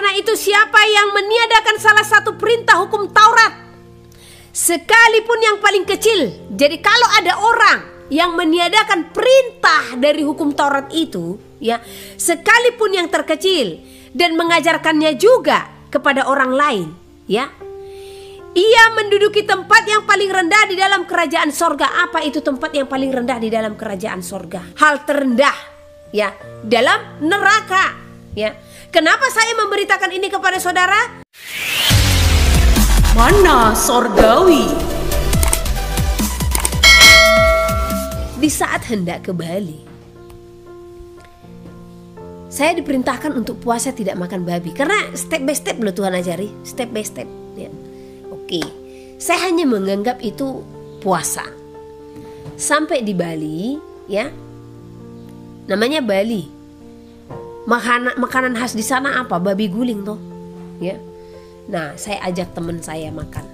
karena itu siapa yang meniadakan salah satu perintah hukum Taurat, sekalipun yang paling kecil. Jadi kalau ada orang yang meniadakan perintah dari hukum Taurat itu, ya, sekalipun yang terkecil, dan mengajarkannya juga kepada orang lain, ya, ia menduduki tempat yang paling rendah di dalam kerajaan sorga. Apa itu tempat yang paling rendah di dalam kerajaan sorga? Hal terendah, ya, dalam neraka, ya. Kenapa saya memberitakan ini kepada saudara? Mana sorgawi? Di saat hendak ke Bali, saya diperintahkan untuk puasa tidak makan babi. Karena step by step loh Tuhan ajari, step by step, ya. Oke, saya hanya menganggap itu puasa. Sampai di Bali, ya, namanya Bali. Makanan khas di sana apa? Babi guling toh, ya. Nah, saya ajak teman saya makan.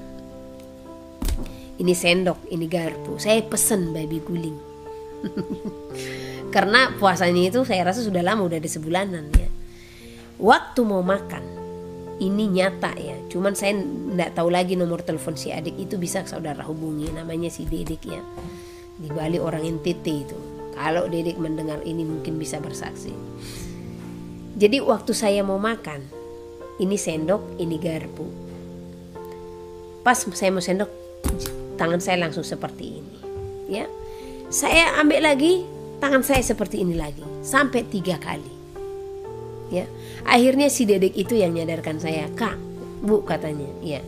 Ini sendok, ini garpu. Saya pesen babi guling. Karena puasanya itu saya rasa sudah lama, udah ada sebulanan, ya. Waktu mau makan, ini nyata, ya. Cuman saya nggak tahu lagi nomor telepon si adik itu, bisa saudara hubungi. Namanya si Dedek, ya. Di Bali orang NTT itu. Kalau Dedek mendengar ini mungkin bisa bersaksi. Jadi waktu saya mau makan, ini sendok, ini garpu. Pas saya mau sendok, tangan saya langsung seperti ini, ya. Saya ambil lagi, tangan saya seperti ini lagi, sampai 3 kali, ya. Akhirnya si Dedek itu yang nyadarkan saya. Kak, Bu, katanya, ya.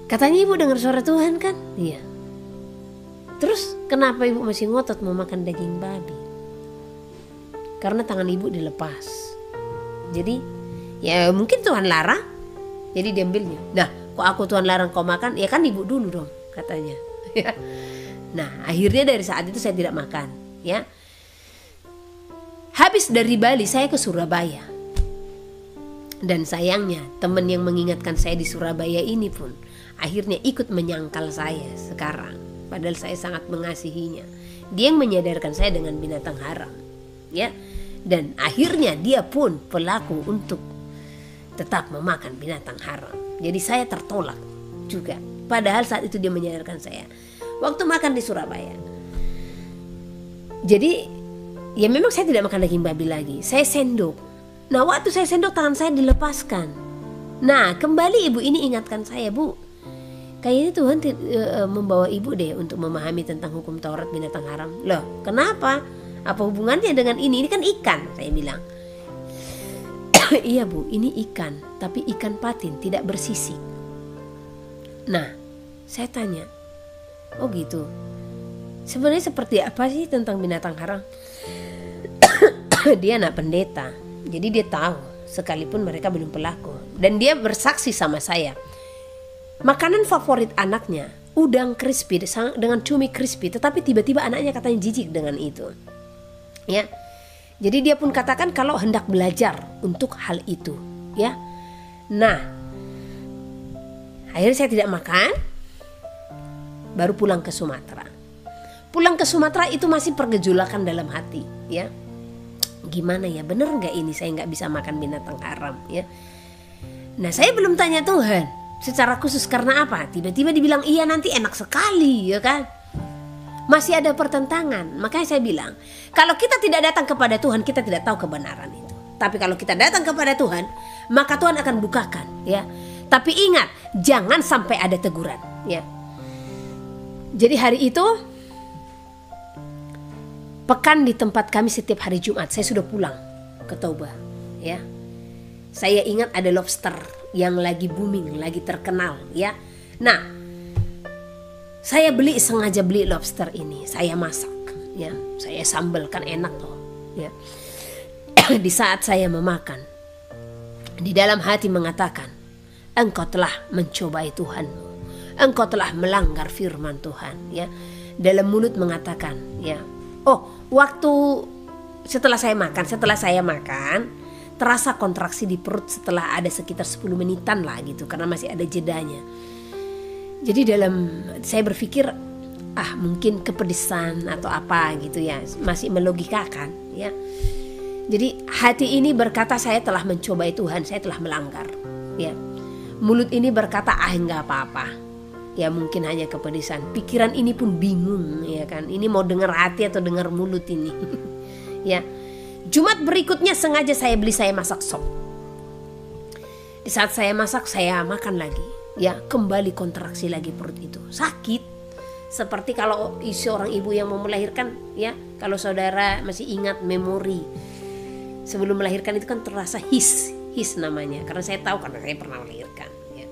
Katanya Ibu dengar suara Tuhan kan? Iya. Terus kenapa Ibu masih ngotot mau makan daging babi? Karena tangan Ibu dilepas. Jadi ya mungkin Tuhan larang, jadi diambilnya. Nah, kok aku Tuhan larang kau makan? Ya kan Ibu dulu dong, katanya. Nah, akhirnya dari saat itu saya tidak makan, ya. Habis dari Bali saya ke Surabaya. Dan sayangnya teman yang mengingatkan saya di Surabaya ini pun akhirnya ikut menyangkal saya sekarang. Padahal saya sangat mengasihinya. Dia yang menyadarkan saya dengan binatang haram, ya. Dan akhirnya dia pun pelaku untuk tetap memakan binatang haram. Jadi saya tertolak juga. Padahal saat itu dia menyadarkan saya waktu makan di Surabaya. Jadi ya memang saya tidak makan daging babi lagi. Saya sendok. Nah, waktu saya sendok tangan saya dilepaskan. Nah, kembali ibu ini ingatkan saya, Bu, kayaknya Tuhan membawa ibu deh untuk memahami tentang hukum Taurat binatang haram. Loh, kenapa? Apa hubungannya dengan ini? Ini kan ikan, saya bilang. Iya, Bu, ini ikan, tapi ikan patin, tidak bersisik. Nah, saya tanya, oh gitu. Sebenarnya seperti apa sih tentang binatang haram? Dia anak pendeta, jadi dia tahu sekalipun mereka belum pelaku. Dan dia bersaksi sama saya. Makanan favorit anaknya, udang crispy dengan cumi crispy, tetapi tiba-tiba anaknya katanya jijik dengan itu. Ya, jadi dia pun katakan kalau hendak belajar untuk hal itu, ya. Nah, akhirnya saya tidak makan, baru pulang ke Sumatera. Pulang ke Sumatera itu masih pergejolakan dalam hati, ya. Gimana ya, bener nggak ini saya nggak bisa makan binatang haram, ya. Nah, saya belum tanya Tuhan secara khusus karena apa? Tiba-tiba dibilang iya nanti enak sekali, ya kan? Masih ada pertentangan. Makanya saya bilang, kalau kita tidak datang kepada Tuhan, kita tidak tahu kebenaran itu. Tapi kalau kita datang kepada Tuhan, maka Tuhan akan bukakan, ya. Tapi ingat, jangan sampai ada teguran, ya. Jadi hari itu pekan di tempat kami setiap hari Jumat. Saya sudah pulang ke Toba, ya. Saya ingat ada lobster yang lagi booming, lagi terkenal, ya. Nah, saya sengaja beli lobster ini, saya masak, ya, saya sambalkan enak loh, ya. Di saat saya memakan, di dalam hati mengatakan, engkau telah mencobai Tuhanmu, engkau telah melanggar firman Tuhan, ya. Dalam mulut mengatakan, ya, oh waktu setelah saya makan, terasa kontraksi di perut setelah ada sekitar 10 menitan lah gitu, karena masih ada jedanya. Jadi saya berpikir mungkin kepedesan atau apa gitu, ya, masih melogikakan, ya. Jadi hati ini berkata saya telah mencobai Tuhan, saya telah melanggar. Ya, mulut ini berkata nggak apa-apa. Ya mungkin hanya kepedisan. Pikiran ini pun bingung, ya kan? Ini mau dengar hati atau dengar mulut ini? Ya. Jumat berikutnya sengaja saya masak sop. Di saat saya masak, saya makan lagi. Ya, kembali kontraksi lagi perut itu. Sakit. Seperti kalau seorang ibu yang mau melahirkan, ya, kalau saudara masih ingat memori sebelum melahirkan itu kan terasa his namanya. Karena saya tahu karena saya pernah melahirkan. Ya.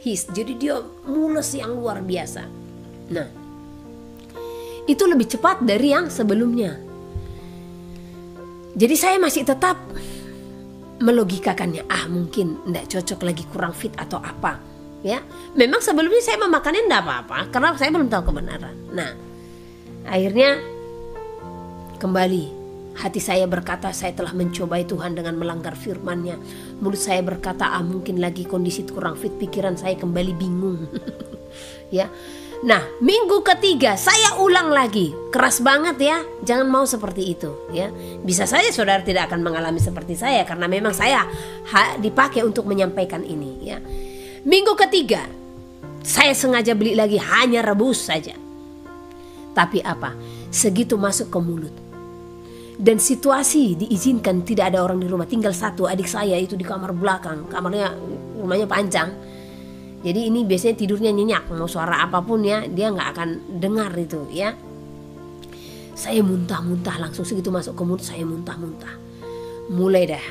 His, jadi dia mulus yang luar biasa. Nah, itu lebih cepat dari yang sebelumnya. Jadi saya masih tetap melogikakannya, mungkin enggak cocok lagi, kurang fit atau apa, ya. Memang sebelumnya saya memakannya enggak apa-apa karena saya belum tahu kebenaran. Nah, akhirnya kembali hati saya berkata saya telah mencobai Tuhan dengan melanggar firman-Nya. Mulut saya berkata mungkin lagi kondisi kurang fit, pikiran saya kembali bingung. Ya. Nah, minggu ketiga saya ulang lagi. Keras banget ya. Jangan mau seperti itu, ya. Bisa saja saudara tidak akan mengalami seperti saya karena memang saya dipakai untuk menyampaikan ini, ya. Minggu ketiga saya sengaja beli lagi, hanya rebus saja. Tapi apa? Segitu masuk ke mulut. Dan situasi diizinkan, tidak ada orang di rumah, tinggal satu adik saya itu di kamar belakang. Rumahnya panjang. Jadi ini biasanya tidurnya nyenyak, mau suara apapun ya dia nggak akan dengar itu, ya. Saya muntah-muntah, langsung segitu masuk ke mulut saya muntah-muntah. Mulai dah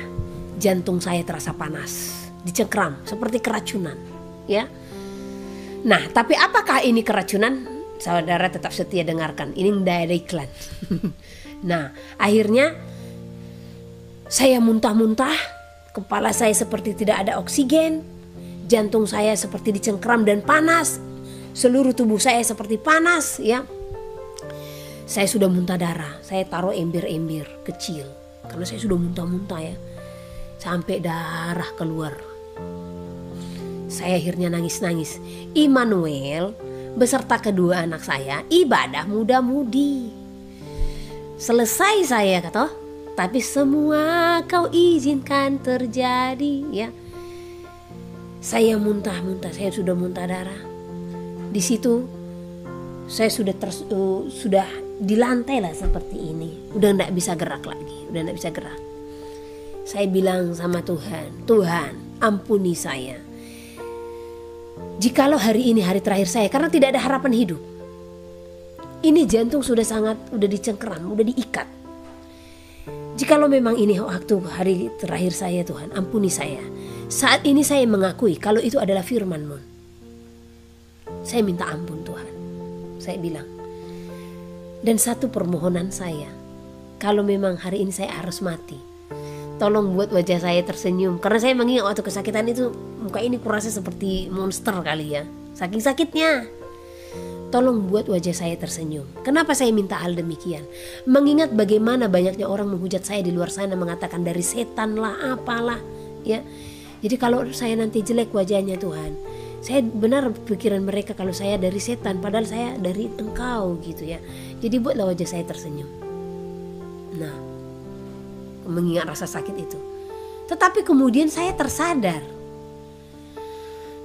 jantung saya terasa panas, dicengkram seperti keracunan, ya. Nah, tapi apakah ini keracunan? Saudara tetap setia dengarkan, ini tidak ada iklan. Nah, akhirnya saya muntah-muntah, kepala saya seperti tidak ada oksigen. Jantung saya seperti dicengkram dan panas. Seluruh tubuh saya seperti panas, ya. Saya sudah muntah darah. Saya taruh ember-ember kecil karena saya sudah muntah-muntah, ya. Sampai darah keluar. Saya akhirnya nangis-nangis. Immanuel beserta kedua anak saya ibadah muda-mudi. Selesai saya kata, tapi semua kau izinkan terjadi, ya. Saya muntah-muntah, saya sudah muntah darah. Di situ saya sudah di lantai lah seperti ini. Udah enggak bisa gerak lagi, udah enggak bisa gerak. Saya bilang sama Tuhan, Tuhan ampuni saya. Jikalau hari ini hari terakhir saya, karena tidak ada harapan hidup. Ini jantung sudah dicengkeram, udah diikat. Jikalau memang ini waktu hari terakhir saya, Tuhan ampuni saya. Saat ini saya mengakui kalau itu adalah firman-Mu. Saya minta ampun Tuhan. Saya bilang. Dan satu permohonan saya, kalau memang hari ini saya harus mati, tolong buat wajah saya tersenyum. Karena saya mengingat waktu kesakitan itu, muka ini kurasa seperti monster kali ya. Saking sakitnya. Tolong buat wajah saya tersenyum. Kenapa saya minta hal demikian? Mengingat bagaimana banyaknya orang menghujat saya di luar sana, mengatakan dari setan lah, apalah, ya. Jadi kalau saya nanti jelek wajahnya Tuhan, saya benar pikiran mereka kalau saya dari setan, padahal saya dari Engkau gitu ya. Jadi buatlah wajah saya tersenyum. Nah, mengingat rasa sakit itu. Tetapi kemudian saya tersadar.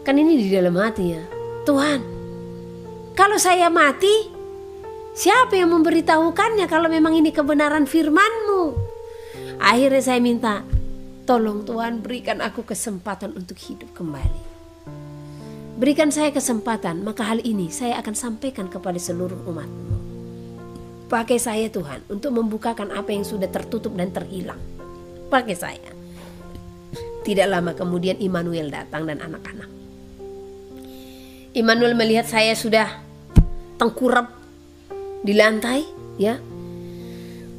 Kan ini di dalam hati ya. Tuhan, kalau saya mati, siapa yang memberitahukannya kalau memang ini kebenaran firman-Mu? Akhirnya saya minta, tolong Tuhan berikan aku kesempatan untuk hidup kembali. Berikan saya kesempatan, maka hal ini saya akan sampaikan kepada seluruh umat-Mu. Pakai saya Tuhan untuk membukakan apa yang sudah tertutup dan terhilang. Pakai saya. Tidak lama kemudian Immanuel datang dan anak-anak. Immanuel melihat saya sudah tengkurap di lantai, ya.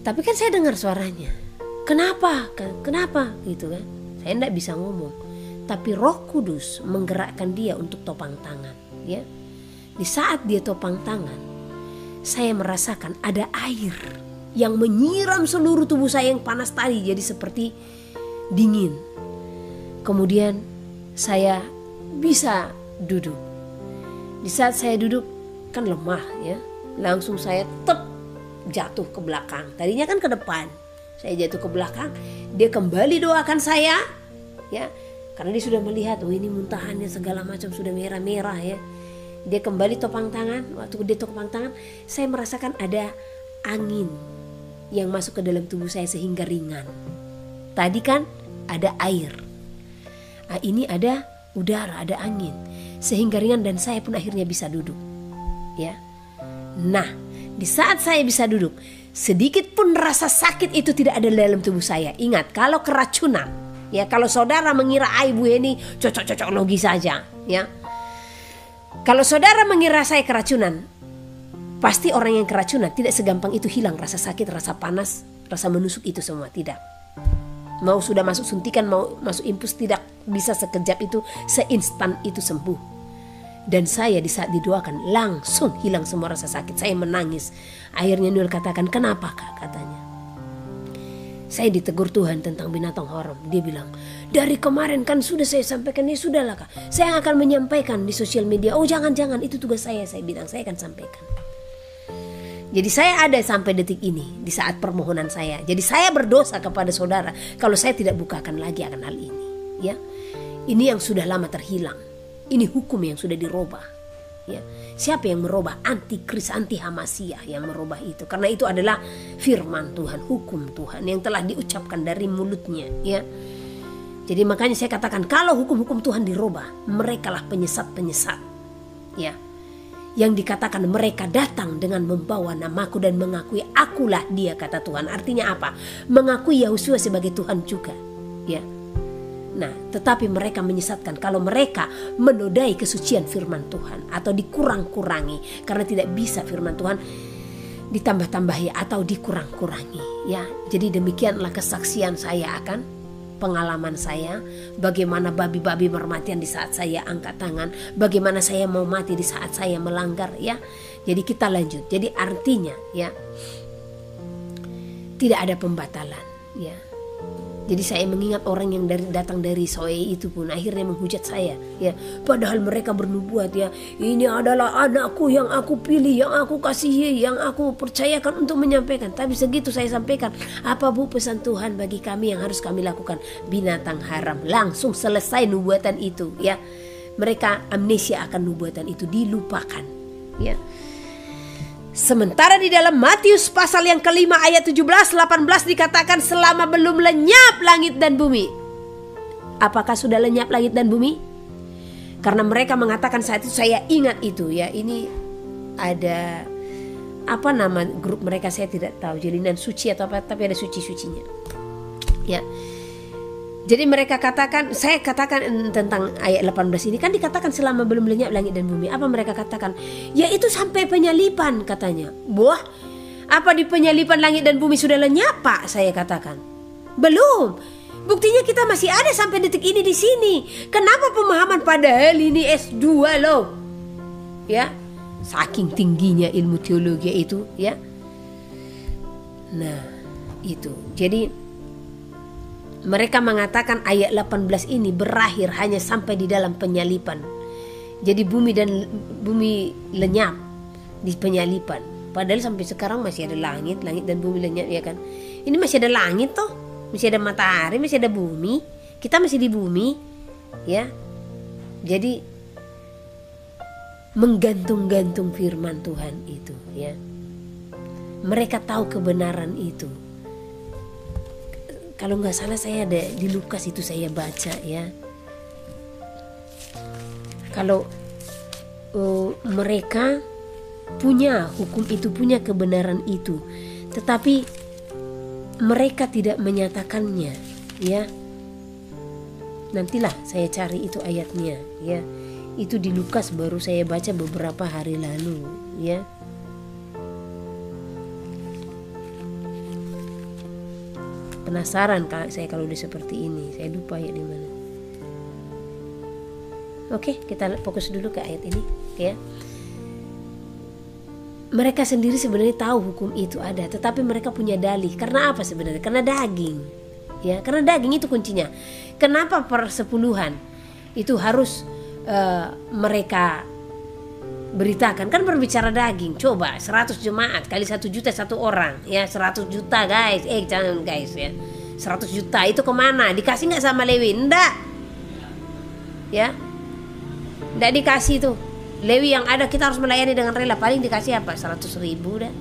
Tapi kan saya dengar suaranya. Kenapa? Gitu kan. Saya tidak bisa ngomong. Tapi Roh Kudus menggerakkan dia untuk topang tangan, ya. Di saat dia topang tangan, saya merasakan ada air yang menyiram seluruh tubuh saya yang panas tadi jadi seperti dingin. Kemudian saya bisa duduk. Di saat saya duduk kan lemah ya, langsung saya jatuh ke belakang. Tadinya kan ke depan. Saya jatuh ke belakang, dia kembali doakan saya, ya, karena dia sudah melihat, oh ini muntahannya segala macam sudah merah-merah ya. Dia kembali topang tangan, waktu dia topang tangan, saya merasakan ada angin yang masuk ke dalam tubuh saya sehingga ringan. Tadi kan ada air, ini ada udara, ada angin, sehingga ringan dan saya pun akhirnya bisa duduk, ya. Nah, di saat saya bisa duduk, sedikit pun rasa sakit itu tidak ada dalam tubuh saya. Ingat, kalau keracunan, ya, kalau saudara mengira Ibu ini cocok-cocok logi saja, ya. Kalau saudara mengira saya keracunan, pasti orang yang keracunan tidak segampang itu hilang rasa sakit, rasa panas, rasa menusuk itu semua, tidak. Mau sudah masuk suntikan, mau masuk infus, tidak bisa sekejap itu, seinstan itu sembuh. Dan saya di saat didoakan langsung hilang semua rasa sakit. Saya menangis. Akhirnya Nul katakan, kenapa Kak? Katanya, saya ditegur Tuhan tentang binatang haram. Dia bilang, dari kemarin kan sudah saya sampaikan. Ya sudahlah Kak, saya akan menyampaikan di sosial media. Oh jangan, itu tugas saya bilang, saya akan sampaikan. Jadi saya ada sampai detik ini di saat permohonan saya. Jadi saya berdosa kepada saudara kalau saya tidak bukakan lagi akan hal ini, ya. Ini yang sudah lama terhilang. Ini hukum yang sudah dirubah, ya. Siapa yang merubah? Antikris, anti Hamasia yang merubah itu. Karena itu adalah firman Tuhan, hukum Tuhan yang telah diucapkan dari mulutnya, ya. Jadi makanya saya katakan, kalau hukum-hukum Tuhan dirubah, merekalah penyesat-penyesat, ya. Yang dikatakan mereka datang dengan membawa namaku dan mengakui akulah dia, kata Tuhan. Artinya apa? Mengakui Yahusua sebagai Tuhan juga, ya. Nah, tetapi mereka menyesatkan kalau mereka menodai kesucian firman Tuhan atau dikurang-kurangi, karena tidak bisa firman Tuhan ditambah-tambahi atau dikurang-kurangi, ya. Jadi demikianlah kesaksian saya akan pengalaman saya, bagaimana babi-babi bermatian di saat saya angkat tangan, bagaimana saya mau mati di saat saya melanggar, ya. Jadi kita lanjut. Jadi artinya, ya, tidak ada pembatalan, ya. Jadi saya mengingat orang yang datang dari Soe itu pun akhirnya menghujat saya, ya. Padahal mereka bernubuat, ya, ini adalah anakku yang aku pilih, yang aku kasihi, yang aku percayakan untuk menyampaikan. Tapi segitu saya sampaikan, apa Bu pesan Tuhan bagi kami yang harus kami lakukan? Binatang haram. Langsung selesai nubuatan itu, ya. Mereka amnesia akan nubuatan itu, dilupakan, ya. Sementara di dalam Matius pasal yang kelima ayat 17-18 dikatakan selama belum lenyap langit dan bumi. Apakah sudah lenyap langit dan bumi? Karena mereka mengatakan saat itu, saya ingat itu, ya. Ini ada apa nama grup mereka, saya tidak tahu, Jalinan Suci atau apa, tapi ada suci-sucinya, ya. Jadi mereka katakan, saya katakan tentang ayat 18 ini kan dikatakan selama belum lenyap langit dan bumi. Apa mereka katakan? Ya itu sampai penyalipan katanya. Wah, apa di penyalipan langit dan bumi sudah lenyap Pak? Saya katakan. Belum. Buktinya kita masih ada sampai detik ini di sini. Kenapa pemahaman padahal ini S2 loh? Ya, saking tingginya ilmu teologi itu, ya. Nah, itu. Jadi mereka mengatakan ayat 18 ini berakhir hanya sampai di dalam penyalipan. Jadi bumi lenyap di penyalipan. Padahal sampai sekarang masih ada langit dan bumi lenyap, ya kan. Ini masih ada langit toh, masih ada matahari, masih ada bumi. Kita masih di bumi, ya. Jadi menggantung-gantung firman Tuhan itu, ya. Mereka tahu kebenaran itu. Kalau nggak salah saya ada di Lukas itu saya baca, ya. Kalau mereka punya hukum itu, punya kebenaran itu, tetapi mereka tidak menyatakannya, ya. Nantilah saya cari itu ayatnya, ya. Itu di Lukas baru saya baca beberapa hari lalu, ya. Penasaran saya kalau udah seperti ini. Saya lupa ya di mana. Oke, kita fokus dulu ke ayat ini, ya. Mereka sendiri sebenarnya tahu hukum itu ada, tetapi mereka punya dalih. Karena apa sebenarnya? Karena daging, ya. Karena daging itu kuncinya. Kenapa persepuluhan itu harus mereka beritakan, kan berbicara daging. Coba 100 jemaat kali 1 juta 1 orang, ya 100 juta guys. Jangan guys ya, 100 juta itu kemana? Dikasih nggak sama Lewi? Enggak, ya enggak dikasih tuh. Lewi yang ada kita harus melayani dengan rela, paling dikasih apa? 100.000 dah.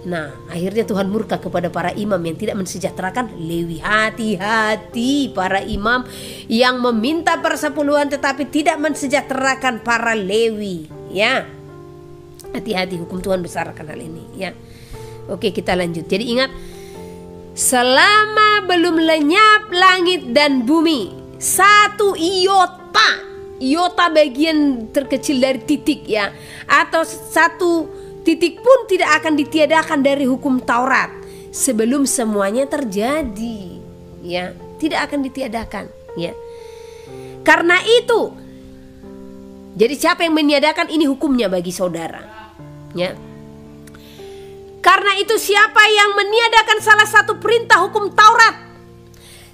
Nah, akhirnya Tuhan murka kepada para imam yang tidak mensejahterakan Lewi. Hati-hati para imam yang meminta persepuluhan tetapi tidak mensejahterakan para Lewi, ya. Hati-hati, hukum Tuhan besar akan hal ini, ya. Oke, kita lanjut. Jadi ingat, selama belum lenyap langit dan bumi, 1 iota bagian terkecil dari titik, ya, atau 1 titik pun tidak akan ditiadakan dari hukum Taurat sebelum semuanya terjadi, ya, tidak akan ditiadakan, ya. Karena itu, jadi siapa yang meniadakan, ini hukumnya bagi saudara, ya. Karena itu siapa yang meniadakan salah satu perintah hukum Taurat,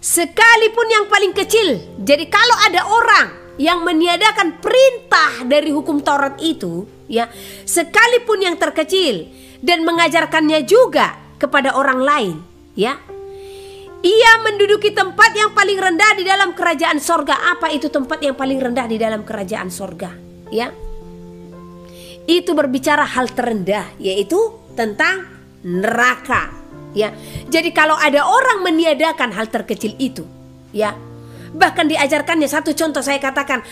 sekalipun yang paling kecil. Jadi kalau ada orang yang meniadakan perintah dari hukum Taurat itu, ya, sekalipun yang terkecil, dan mengajarkannya juga kepada orang lain, ya, ia menduduki tempat yang paling rendah di dalam kerajaan sorga. Apa itu tempat yang paling rendah di dalam kerajaan sorga? Ya, itu berbicara hal terendah, yaitu tentang neraka, ya. Jadi kalau ada orang meniadakan hal terkecil itu, ya, bahkan diajarkannya, satu contoh saya katakan,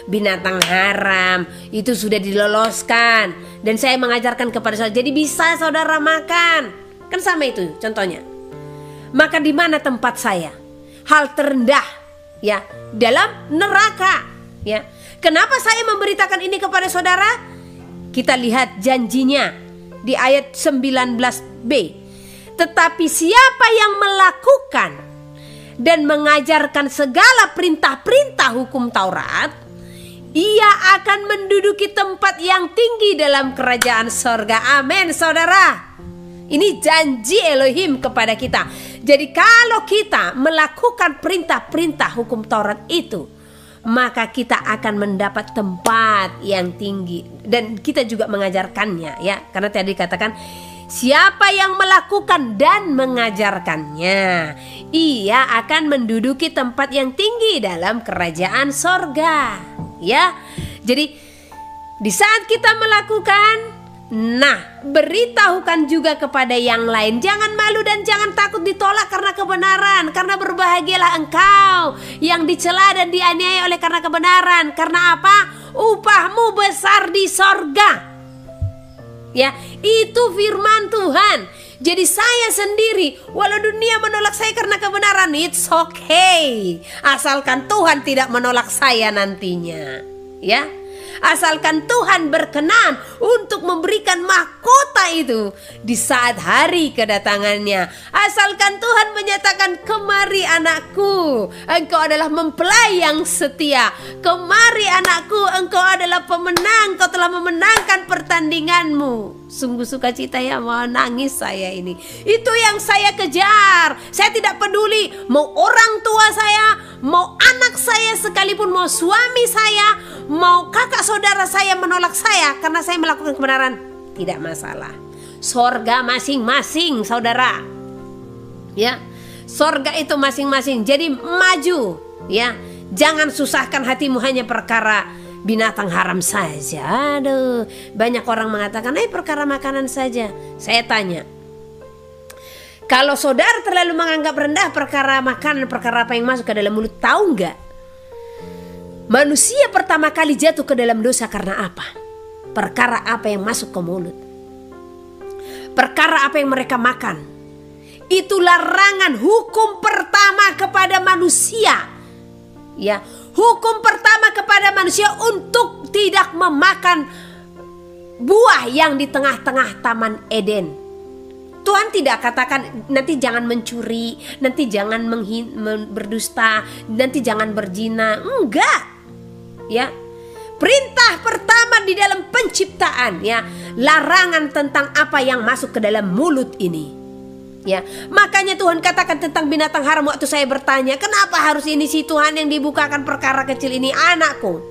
binatang haram itu sudah diloloskan, dan saya mengajarkan kepada saudara, jadi bisa saudara makan, kan sama itu contohnya. Maka di mana tempat saya? Hal terendah, ya, dalam neraka, ya. Kenapa saya memberitakan ini kepada saudara? Kita lihat janjinya di ayat 19b. Tetapi siapa yang melakukan dan mengajarkan segala perintah-perintah hukum Taurat, ia akan menduduki tempat yang tinggi dalam kerajaan sorga. Amin, saudara. Ini janji Elohim kepada kita. Jadi kalau kita melakukan perintah-perintah hukum Taurat itu, maka kita akan mendapat tempat yang tinggi. Dan kita juga mengajarkannya, ya. Karena tadi dikatakan, siapa yang melakukan dan mengajarkannya, ia akan menduduki tempat yang tinggi dalam kerajaan sorga, ya. Jadi di saat kita melakukan, nah, beritahukan juga kepada yang lain. Jangan malu dan jangan takut ditolak karena kebenaran, karena berbahagialah engkau yang dicela dan dianiaya oleh karena kebenaran. Karena apa? Upahmu besar di sorga. Ya, itu firman Tuhan. Jadi saya sendiri, walau dunia menolak saya karena kebenaran, it's okay, asalkan Tuhan tidak menolak saya nantinya, ya. Asalkan Tuhan berkenan untuk memberikan mahkota itu di saat hari kedatangannya. Asalkan Tuhan menyatakan, kemari anakku, engkau adalah mempelai yang setia. Kemari anakku, engkau adalah pemenang, kau telah memenangkan pertandinganmu. Sungguh sukacita, ya, mau nangis saya ini. Itu yang saya kejar. Saya tidak peduli mau orang tua saya, mau anak saya sekalipun, mau suami saya, mau kakak saudara saya menolak saya karena saya melakukan kebenaran, tidak masalah. Sorga masing-masing, saudara, ya. Sorga itu masing-masing. Jadi maju, ya. Jangan susahkan hatimu hanya perkara binatang haram saja. Aduh, banyak orang mengatakan, perkara makanan saja. Saya tanya, kalau saudara terlalu menganggap rendah perkara makanan, perkara apa yang masuk ke dalam mulut, tahu nggak? Manusia pertama kali jatuh ke dalam dosa karena apa? Perkara apa yang masuk ke mulut, perkara apa yang mereka makan. Itu larangan hukum pertama kepada manusia, ya. Hukum pertama kepada manusia untuk tidak memakan buah yang di tengah-tengah Taman Eden. Tuhan tidak katakan nanti jangan mencuri, nanti jangan berdusta, nanti jangan berzina. Enggak, ya. Perintah pertama di dalam penciptaan, ya, larangan tentang apa yang masuk ke dalam mulut ini. Ya, makanya Tuhan katakan tentang binatang haram. Waktu saya bertanya, kenapa harus ini si Tuhan yang dibukakan perkara kecil ini? Anakku,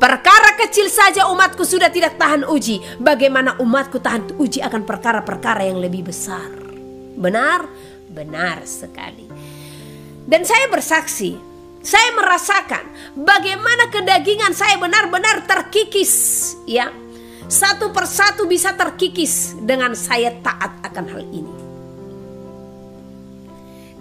Perkara kecil saja umatku sudah tidak tahan uji, bagaimana umatku tahan uji akan perkara-perkara yang lebih besar. Benar? Benar sekali. Dan saya bersaksi, saya merasakan bagaimana kedagingan saya benar-benar terkikis, ya. Satu persatu bisa terkikis dengan saya taat akan hal ini.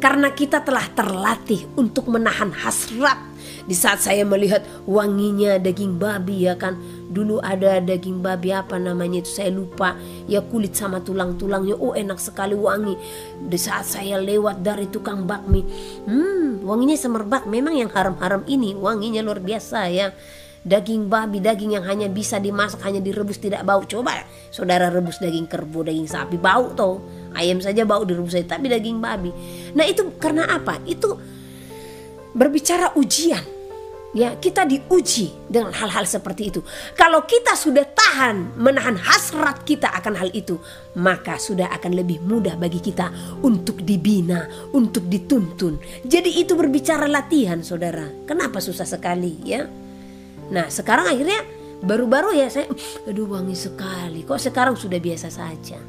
Karena kita telah terlatih untuk menahan hasrat. Di saat saya melihat wanginya daging babi, ya kan. Dulu ada daging babi, apa namanya itu saya lupa. Ya, kulit sama tulang-tulangnya, oh enak sekali wangi. Di saat saya lewat dari tukang bakmi, wanginya semerbak. Memang yang haram-haram ini wanginya luar biasa, ya. Daging babi, daging yang hanya bisa dimasak, hanya direbus tidak bau. Coba saudara rebus daging kerbau, daging sapi, bau toh. Ayam saja bau direbus saja, tapi daging babi. Nah itu karena apa? Itu berbicara ujian. Ya, kita diuji dengan hal-hal seperti itu. Kalau kita sudah tahan menahan hasrat kita akan hal itu, maka sudah akan lebih mudah bagi kita untuk dibina, untuk dituntun. Jadi itu berbicara latihan, saudara. Kenapa susah sekali, ya? Nah sekarang akhirnya baru-baru ya saya, aduh wangi sekali. Kok sekarang sudah biasa saja,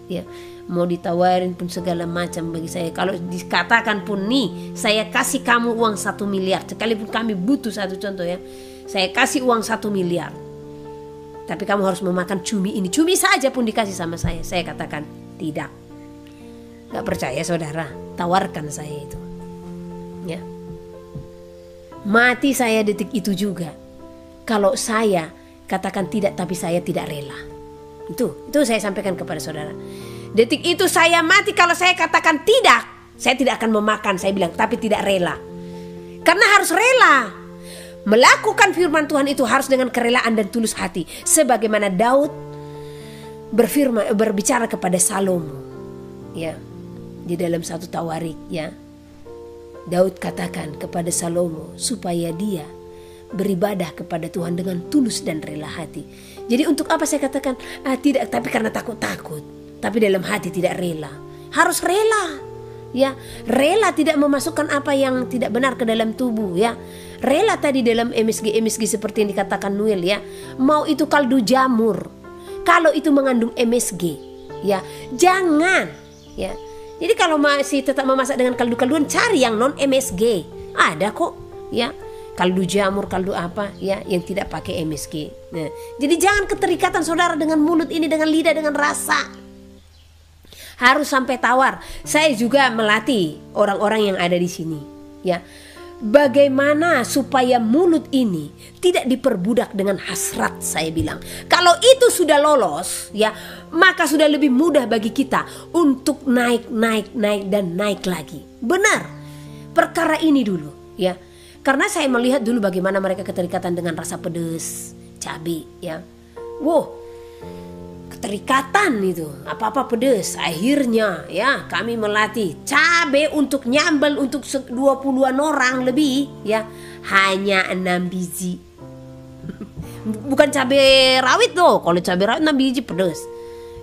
ya. Mau ditawarin pun segala macam bagi saya. Kalau dikatakan pun nih, saya kasih kamu uang 1 miliar, sekalipun kami butuh, satu contoh ya, saya kasih uang 1 miliar, tapi kamu harus memakan cumi ini, cumi saja pun dikasih sama saya katakan tidak. Gak percaya saudara, tawarkan saya itu, ya. Mati saya detik itu juga. Kalau saya katakan tidak, tapi saya tidak rela. Itu saya sampaikan kepada saudara. Detik itu saya mati kalau saya katakan tidak, saya tidak akan memakan, saya bilang, tapi tidak rela. Karena harus rela. Melakukan firman Tuhan itu harus dengan kerelaan dan tulus hati. Sebagaimana Daud berbicara kepada Salomo, ya, di dalam 1 Tawarik, ya. Daud katakan kepada Salomo supaya dia beribadah kepada Tuhan dengan tulus dan rela hati. Jadi untuk apa saya katakan tidak, tapi karena takut-takut, tapi dalam hati tidak rela. Harus rela, ya. Rela tidak memasukkan apa yang tidak benar ke dalam tubuh, ya. Rela tadi dalam MSG seperti yang dikatakan Noel, ya. Mau itu kaldu jamur, kalau itu mengandung MSG, ya, jangan, ya. Jadi kalau masih tetap memasak dengan kaldu-kalduan, cari yang non MSG. Ada kok, ya. Kaldu jamur, kaldu apa, ya, yang tidak pakai MSG. Nah, jadi jangan keterikatan saudara dengan mulut ini, dengan lidah, dengan rasa. Harus sampai tawar. Saya juga melatih orang-orang yang ada di sini, ya. Bagaimana supaya mulut ini tidak diperbudak dengan hasrat, saya bilang. Kalau itu sudah lolos, ya, maka sudah lebih mudah bagi kita untuk naik dan naik lagi. Benar. Perkara ini dulu, ya. Karena saya melihat dulu bagaimana mereka keterikatan dengan rasa pedas, cabai, ya. Wow, keterikatan itu, apa-apa pedas. Akhirnya, ya, kami melatih cabai untuk nyambel untuk 20-an orang lebih, ya, hanya 6 biji. Bukan cabai rawit loh. Kalau cabai rawit 6 biji pedas,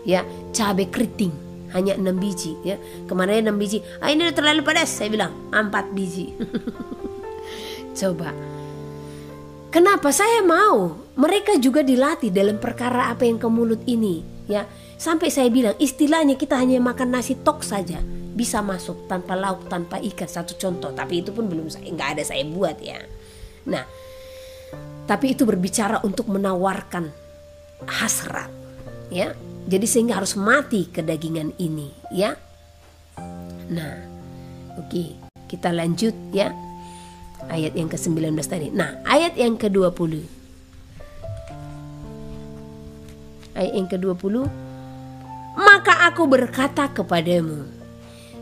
ya. Cabai keriting hanya 6 biji, ya. Kemarin 6 biji. Ini udah terlalu pedas, saya bilang 4 biji. Coba, kenapa saya mau mereka juga dilatih dalam perkara apa yang ke mulut ini, ya. Sampai saya bilang istilahnya kita hanya makan nasi tok saja bisa masuk tanpa lauk, tanpa ikan, satu contoh. Tapi itu pun belum nggak ada saya buat, ya. Nah, tapi itu berbicara untuk menawarkan hasrat, ya. Jadi sehingga harus mati kedagingan ini, ya. Nah, oke, kita lanjut, ya. Ayat yang ke-19 tadi. Nah, ayat yang ke-20. Ayat yang ke-20. Maka aku berkata kepadamu,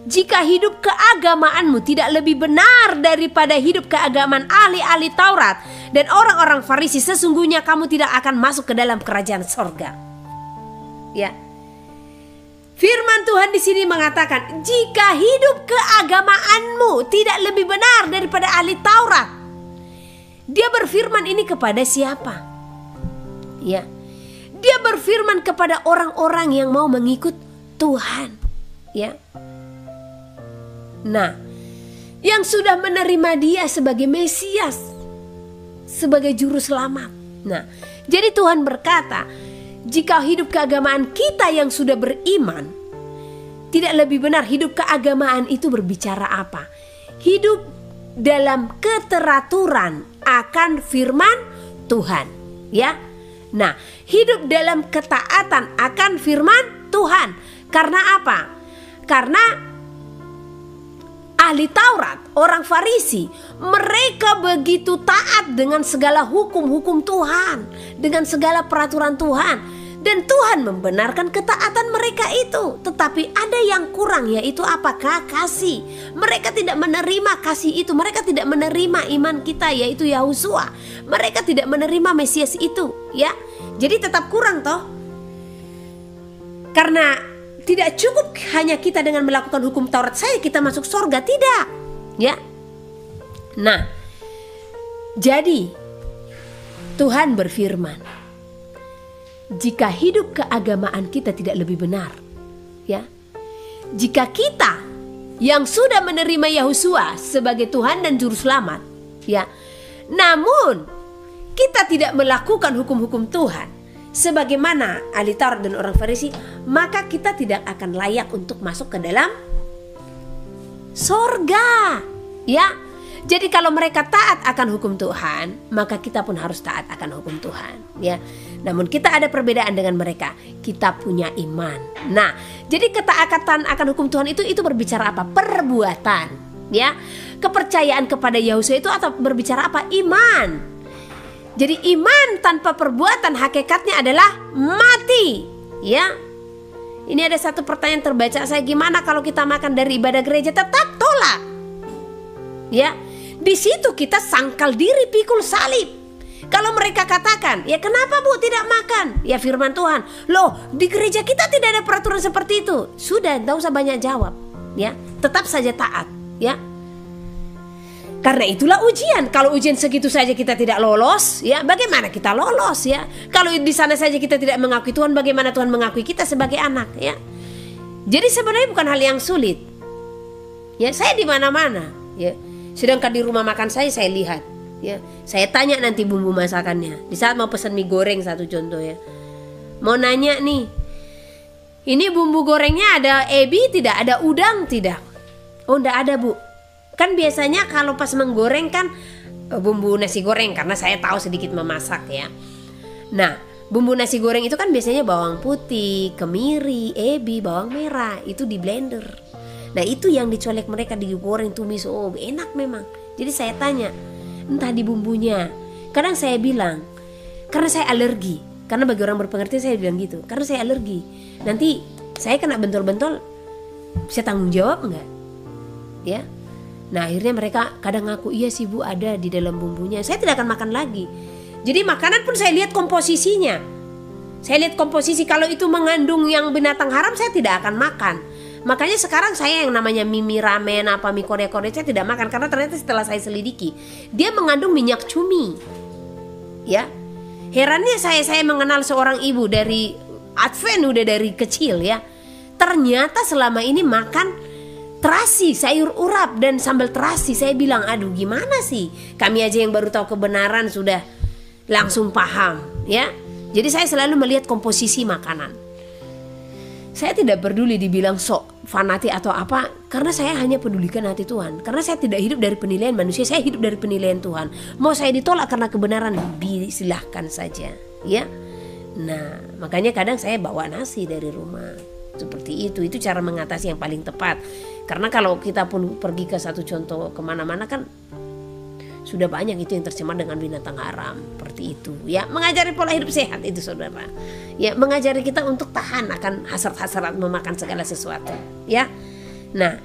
jika hidup keagamaanmu tidak lebih benar daripada hidup keagamaan ahli-ahli Taurat dan orang-orang Farisi, sesungguhnya kamu tidak akan masuk ke dalam kerajaan sorga. Ya. Firman Tuhan di sini mengatakan, jika hidup keagamaanmu tidak lebih benar daripada ahli Taurat. Dia berfirman ini kepada siapa? Ya. Dia berfirman kepada orang-orang yang mau mengikut Tuhan, ya. Nah, yang sudah menerima dia sebagai Mesias, sebagai juru selamat. Nah, jadi Tuhan berkata, jika hidup keagamaan kita yang sudah beriman, tidak lebih benar hidup keagamaan itu berbicara apa? Hidup dalam keteraturan akan firman Tuhan, ya. Nah, hidup dalam ketaatan akan firman Tuhan. Karena apa? Karena ahli Taurat, orang Farisi, mereka begitu taat dengan segala hukum-hukum Tuhan, dengan segala peraturan Tuhan. Dan Tuhan membenarkan ketaatan mereka itu. Tetapi ada yang kurang, yaitu apakah? Kasih. Mereka tidak menerima kasih itu. Mereka tidak menerima iman kita, yaitu Yahusua. Mereka tidak menerima Mesias itu, ya. Jadi tetap kurang toh. Karena tidak cukup hanya kita dengan melakukan hukum Taurat saja kita masuk surga, tidak, ya. Nah, jadi Tuhan berfirman, jika hidup keagamaan kita tidak lebih benar, ya, jika kita yang sudah menerima Yahusua sebagai Tuhan dan Juru Selamat, ya, namun kita tidak melakukan hukum-hukum Tuhan sebagaimana ahli Taurat dan orang Farisi, maka kita tidak akan layak untuk masuk ke dalam surga, ya. Jadi kalau mereka taat akan hukum Tuhan, maka kita pun harus taat akan hukum Tuhan, ya. Namun kita ada perbedaan dengan mereka. Kita punya iman. Nah, jadi ketaatan akan hukum Tuhan itu berbicara apa? Perbuatan, ya. Kepercayaan kepada Yahusua itu atau berbicara apa? Iman. Jadi iman tanpa perbuatan hakikatnya adalah mati, ya. Ini ada satu pertanyaan terbaca saya, gimana kalau kita makan dari ibadah gereja? Tetap tolak, ya. Di situ kita sangkal diri, pikul salib. Kalau mereka katakan, ya kenapa Bu tidak makan? Ya firman Tuhan, loh di gereja kita tidak ada peraturan seperti itu. Sudah, tidak usah banyak jawab, ya. Tetap saja taat, ya. Karena itulah ujian. Kalau ujian segitu saja kita tidak lolos, ya bagaimana kita lolos, ya? Kalau di sana saja kita tidak mengakui Tuhan, bagaimana Tuhan mengakui kita sebagai anak, ya? Jadi sebenarnya bukan hal yang sulit. Ya, saya di mana-mana, ya. Sedangkan di rumah makan saya lihat, ya. Saya tanya nanti bumbu masakannya. Di saat mau pesan mie goreng, satu contoh, ya. Mau nanya nih, ini bumbu gorengnya ada ebi tidak? Ada udang tidak? Oh, enggak ada Bu. Kan biasanya kalau pas menggoreng kan bumbu nasi goreng, karena saya tahu sedikit memasak, ya. Nah, bumbu nasi goreng itu kan biasanya bawang putih, kemiri, ebi, bawang merah, itu di blender. Nah, itu yang dicolek mereka, digoreng, tumis. Oh, enak memang. Jadi saya tanya, entah di bumbunya. Kadang saya bilang, karena saya alergi. Karena bagi orang berpengertian saya bilang gitu, karena saya alergi. Nanti saya kena bentol-bentol, bisa tanggung jawab enggak? Ya. Nah, akhirnya mereka kadang ngaku, iya sih Bu, ada di dalam bumbunya. Saya tidak akan makan lagi. Jadi makanan pun saya lihat komposisinya. Saya lihat komposisi, kalau itu mengandung yang binatang haram, saya tidak akan makan. Makanya sekarang saya yang namanya mie ramen, apa mie Korea-Korea, saya tidak makan. Karena ternyata setelah saya selidiki, dia mengandung minyak cumi, ya. Herannya saya mengenal seorang ibu dari Advent, udah dari kecil, ya. Ternyata selama ini makan terasi, sayur urap dan sambal terasi. Saya bilang, aduh gimana sih, kami aja yang baru tahu kebenaran sudah langsung paham, ya. Jadi saya selalu melihat komposisi makanan. Saya tidak peduli dibilang sok fanatik atau apa, karena saya hanya pedulikan hati Tuhan. Karena saya tidak hidup dari penilaian manusia, saya hidup dari penilaian Tuhan. Mau saya ditolak karena kebenaran, silahkan saja, ya. Nah, makanya kadang saya bawa nasi dari rumah. Seperti itu cara mengatasi yang paling tepat. Karena kalau kita pun pergi ke satu contoh kemana-mana kan sudah banyak itu yang tercemar dengan binatang haram, seperti itu, ya. Mengajari pola hidup sehat itu, saudara, ya, mengajari kita untuk tahan akan hasrat-hasrat memakan segala sesuatu, ya. Nah,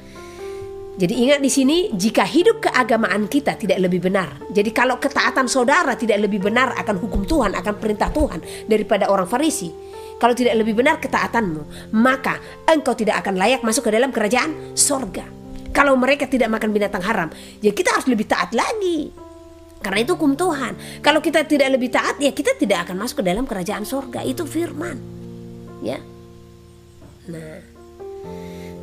jadi ingat di sini, jika hidup keagamaan kita tidak lebih benar. Jadi kalau ketaatan saudara tidak lebih benar akan hukum Tuhan, akan perintah Tuhan daripada orang Farisi, kalau tidak lebih benar ketaatanmu, maka engkau tidak akan layak masuk ke dalam kerajaan sorga. Kalau mereka tidak makan binatang haram, ya kita harus lebih taat lagi. Karena itu hukum Tuhan. Kalau kita tidak lebih taat, ya kita tidak akan masuk ke dalam kerajaan sorga. Itu firman, ya. Nah,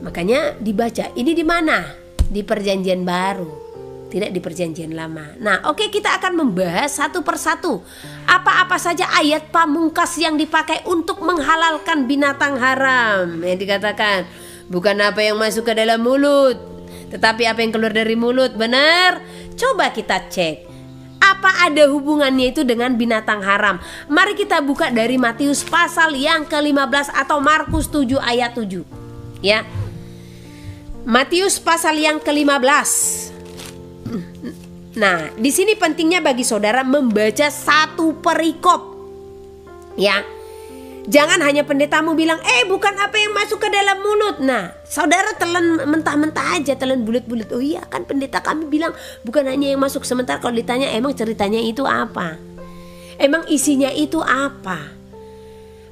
makanya dibaca. Ini di mana? Di Perjanjian Baru, Tidak di perjanjian lama. Nah, oke, kita akan membahas satu persatu apa-apa saja ayat pamungkas yang dipakai untuk menghalalkan binatang haram. Yang dikatakan bukan apa yang masuk ke dalam mulut, tetapi apa yang keluar dari mulut. Benar? Coba kita cek. Apa ada hubungannya itu dengan binatang haram? Mari kita buka dari Matius pasal yang ke-15 atau Markus 7 ayat 7. Ya. Matius pasal yang ke-15. Nah, di sini pentingnya bagi saudara membaca satu perikop. Ya. Jangan hanya pendetamu bilang, bukan apa yang masuk ke dalam mulut. Nah, saudara telan mentah-mentah aja, telan bulat-bulat. Oh iya, kan pendeta kami bilang bukan hanya yang masuk. Sementara kalau ditanya emang ceritanya itu apa? Emang isinya itu apa?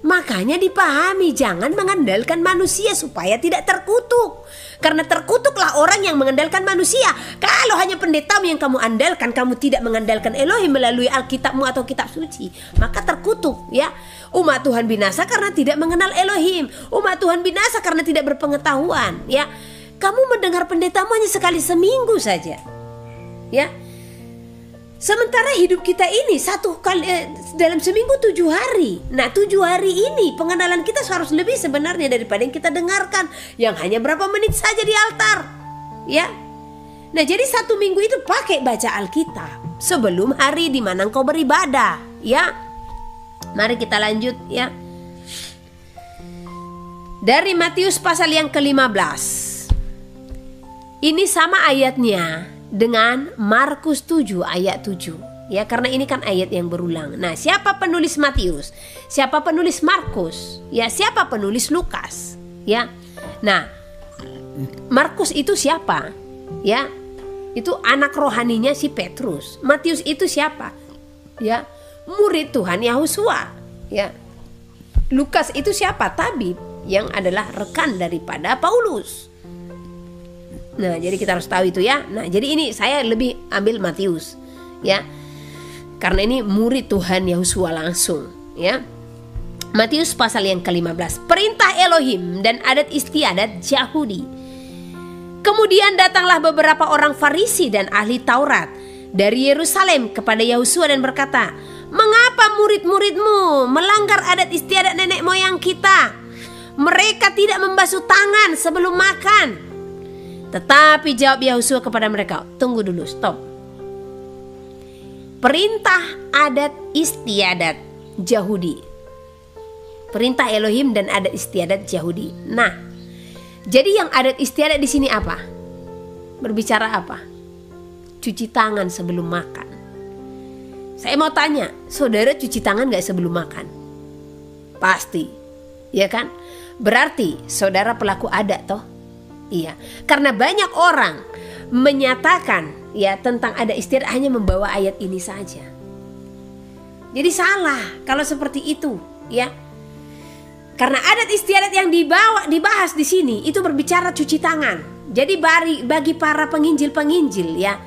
Makanya dipahami, jangan mengandalkan manusia supaya tidak terkutuk. Karena terkutuklah orang yang mengandalkan manusia. Kalau hanya pendetamu yang kamu andalkan, kamu tidak mengandalkan Elohim melalui Alkitabmu atau kitab suci, maka terkutuk, ya. Umat Tuhan binasa karena tidak mengenal Elohim. Umat Tuhan binasa karena tidak berpengetahuan, ya. Kamu mendengar pendetamu hanya sekali seminggu saja, ya. Sementara hidup kita ini satu kali dalam seminggu 7 hari. Nah, 7 hari ini pengenalan kita harus lebih sebenarnya daripada yang kita dengarkan yang hanya berapa menit saja di altar, ya. Nah, jadi 1 minggu itu pakai baca Alkitab sebelum hari di mana engkau beribadah, ya. Mari kita lanjut, ya. Dari Matius pasal yang ke-15. Ini sama ayatnya dengan Markus 7 ayat 7, ya, karena ini kan ayat yang berulang. Nah, siapa penulis Matius? Siapa penulis Markus? Ya, siapa penulis Lukas? Ya. Nah, Markus itu siapa? Ya. Itu anak rohaninya si Petrus. Matius itu siapa? Ya, murid Tuhan Yahusua. Ya. Lukas itu siapa? Tabib yang adalah rekan daripada Paulus. Nah, jadi kita harus tahu itu, ya. Nah, jadi ini saya lebih ambil Matius, ya. Karena ini murid Tuhan Yahusua langsung, ya. Matius pasal yang ke-15. Perintah Elohim dan adat istiadat Yahudi. Kemudian datanglah beberapa orang Farisi dan ahli Taurat dari Yerusalem kepada Yahusua dan berkata, "Mengapa murid-muridmu melanggar adat istiadat nenek moyang kita? Mereka tidak membasuh tangan sebelum makan." Tetapi jawab Yahusua kepada mereka, tunggu dulu, stop. Perintah adat istiadat Yahudi. Perintah Elohim dan adat istiadat Yahudi. Nah, jadi yang adat istiadat di sini apa? Berbicara apa? Cuci tangan sebelum makan. Saya mau tanya, saudara cuci tangan gak sebelum makan? Pasti, ya kan? Berarti saudara pelaku adat toh? Iya, karena banyak orang menyatakan ya tentang adat istiadat hanya membawa ayat ini saja. Jadi salah kalau seperti itu, ya. Karena adat istiadat yang dibahas di sini itu berbicara cuci tangan. Jadi bagi para penginjil-penginjil, ya,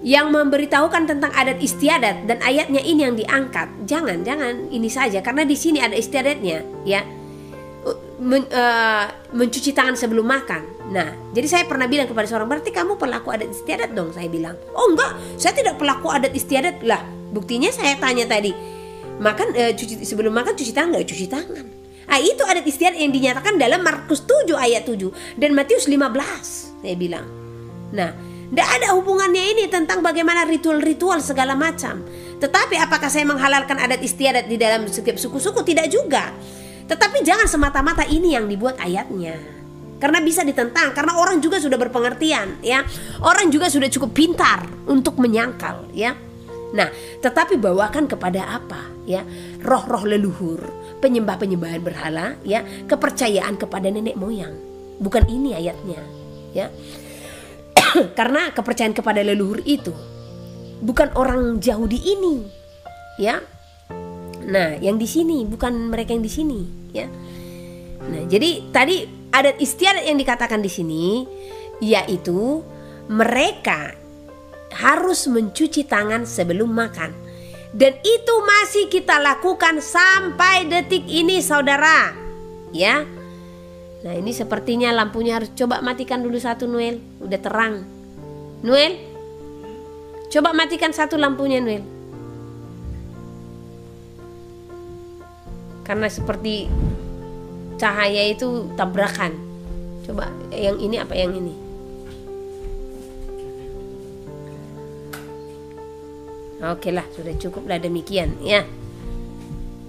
yang memberitahukan tentang adat istiadat dan ayatnya ini yang diangkat, jangan ini saja, karena di sini ada istiadatnya, ya. Mencuci tangan sebelum makan. Nah, jadi saya pernah bilang kepada seorang, berarti kamu pelaku adat istiadat dong. Saya bilang, oh enggak, saya tidak pelaku adat istiadat. Lah, buktinya saya tanya tadi, sebelum makan cuci tangan, enggak cuci tangan. Ah, itu adat istiadat yang dinyatakan dalam Markus 7 ayat 7 dan Matius 15. Saya bilang, nah, tidak ada hubungannya ini tentang bagaimana ritual-ritual segala macam. Tetapi apakah saya menghalalkan adat istiadat di dalam setiap suku-suku? Tidak juga. Tetapi jangan semata-mata ini yang dibuat ayatnya, karena bisa ditentang, karena orang juga sudah berpengertian, ya. Orang juga sudah cukup pintar untuk menyangkal, ya. Nah, tetapi bawakan kepada apa, ya? Roh-roh leluhur, penyembah-penyembahan berhala, ya, kepercayaan kepada nenek moyang. Bukan ini ayatnya, ya. Karena kepercayaan kepada leluhur itu bukan orang Yahudi ini, ya. Nah, yang di sini bukan mereka yang di sini, ya. Nah, jadi tadi adat istiadat yang dikatakan di sini yaitu mereka harus mencuci tangan sebelum makan. Dan itu masih kita lakukan sampai detik ini, saudara, ya. Nah, ini sepertinya lampunya harus coba matikan dulu satu, Noel. Udah terang. Noel, Coba matikan satu lampunya, Noel. Karena seperti cahaya itu tabrakan. Coba yang ini apa yang ini? Oke lah, sudah cukup lah demikian ya.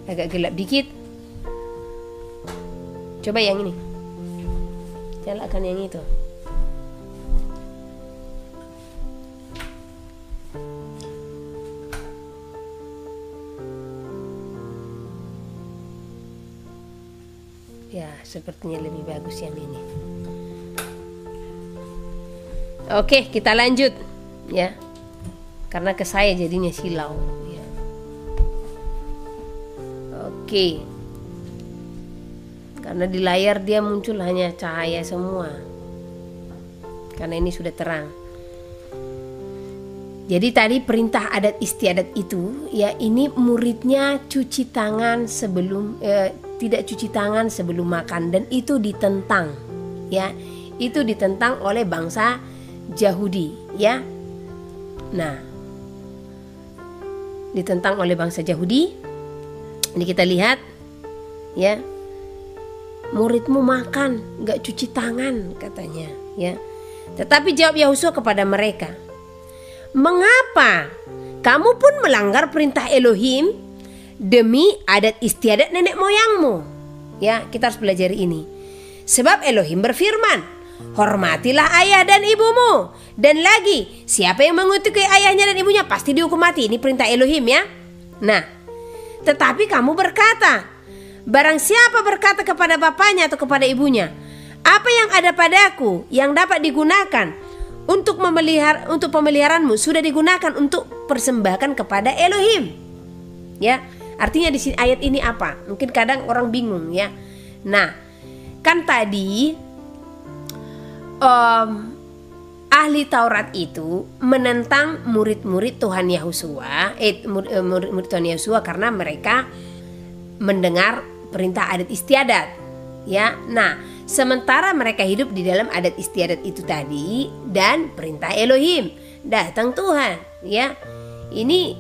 Agak gelap dikit. Coba yang ini. Nyalakan yang itu. Ya, sepertinya lebih bagus yang ini. Oke, kita lanjut ya. Karena ke saya jadinya silau ya. Oke. Karena di layar dia muncul hanya cahaya semua. Karena ini sudah terang. Jadi tadi perintah adat istiadat itu ya, ini muridnya cuci tangan sebelum tidak cuci tangan sebelum makan, dan itu ditentang ya. Itu ditentang oleh bangsa Yahudi ya. Nah, ditentang oleh bangsa Yahudi. Ini kita lihat ya. Muridmu makan nggak cuci tangan katanya ya. Tetapi jawab Yahusua kepada mereka, mengapa kamu pun melanggar perintah Elohim demi adat istiadat nenek moyangmu? Ya, kita harus belajar ini. Sebab Elohim berfirman, hormatilah ayah dan ibumu. Dan lagi, siapa yang mengutuki ayahnya dan ibunya pasti dihukum mati. Ini perintah Elohim ya. Nah, tetapi kamu berkata, barang siapa berkata kepada bapaknya atau kepada ibunya, apa yang ada padaku yang dapat digunakan untuk pemeliharaanmu sudah digunakan untuk persembahkan kepada Elohim. Ya, artinya di sini ayat ini apa? Mungkin kadang orang bingung ya. Nah, kan tadi ahli Taurat itu menentang murid-murid Tuhan Yahusua, murid Tuhan Yahusua karena mereka mendengar perintah adat istiadat ya. Nah, sementara mereka hidup di dalam adat istiadat itu tadi dan perintah Elohim, datang Tuhan ya. Ini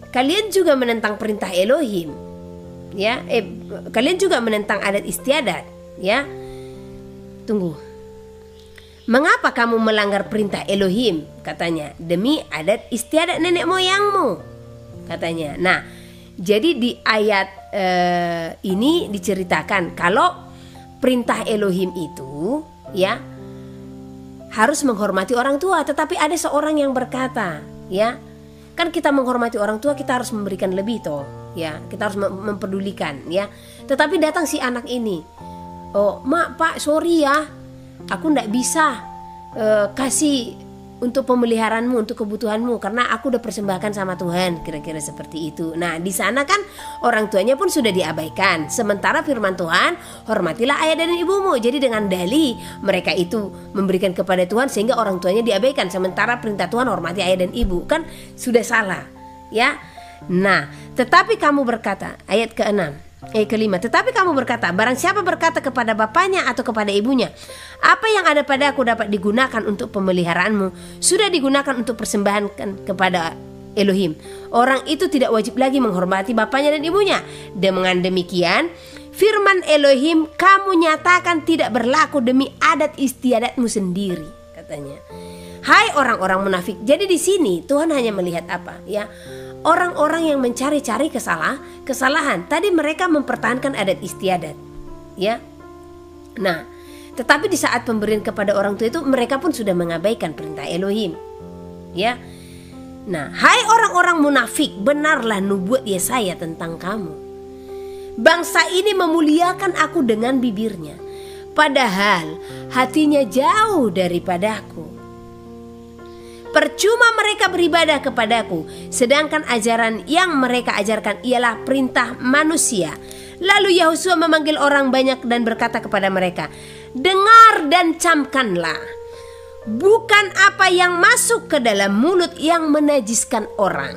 kalian juga menentang perintah Elohim ya. Kalian juga menentang adat istiadat ya. Tunggu. Mengapa kamu melanggar perintah Elohim? Katanya, demi adat istiadat nenek moyangmu katanya. Nah, jadi di ayat ini diceritakan kalau perintah Elohim itu ya harus menghormati orang tua. Tetapi ada seorang yang berkata ya, kan kita menghormati orang tua, kita harus memberikan lebih toh ya, kita harus mempedulikan ya. Tetapi datang si anak ini, oh mak, pak, sorry ya, aku ndak bisa kasih untuk pemeliharaanmu, untuk kebutuhanmu, karena aku udah persembahkan sama Tuhan, kira-kira seperti itu. Nah, di sana kan orang tuanya pun sudah diabaikan. Sementara firman Tuhan, hormatilah ayah dan ibumu. Jadi dengan dalih mereka itu memberikan kepada Tuhan sehingga orang tuanya diabaikan. Sementara perintah Tuhan hormati ayah dan ibu, kan sudah salah, ya. Nah, tetapi kamu berkata, ayat ke-6. Kelima, tetapi kamu berkata, barang siapa berkata kepada bapaknya atau kepada ibunya, apa yang ada padaku dapat digunakan untuk pemeliharaanmu, sudah digunakan untuk persembahan kepada Elohim, orang itu tidak wajib lagi menghormati bapaknya dan ibunya. Dengan demikian, firman Elohim kamu nyatakan tidak berlaku demi adat istiadatmu sendiri, katanya. Hai orang-orang munafik. Jadi di sini Tuhan hanya melihat apa ya? Orang-orang yang mencari-cari kesalahan. Tadi mereka mempertahankan adat istiadat ya. Nah, tetapi di saat pemberian kepada orang tua itu mereka pun sudah mengabaikan perintah Elohim ya. Nah, hai orang-orang munafik, benarlah nubuat Yesaya tentang kamu. Bangsa ini memuliakan aku dengan bibirnya, padahal hatinya jauh daripadaku. Percuma mereka beribadah kepadaku, sedangkan ajaran yang mereka ajarkan ialah perintah manusia. Lalu Yahusua memanggil orang banyak dan berkata kepada mereka, dengar dan camkanlah. Bukan apa yang masuk ke dalam mulut yang menajiskan orang,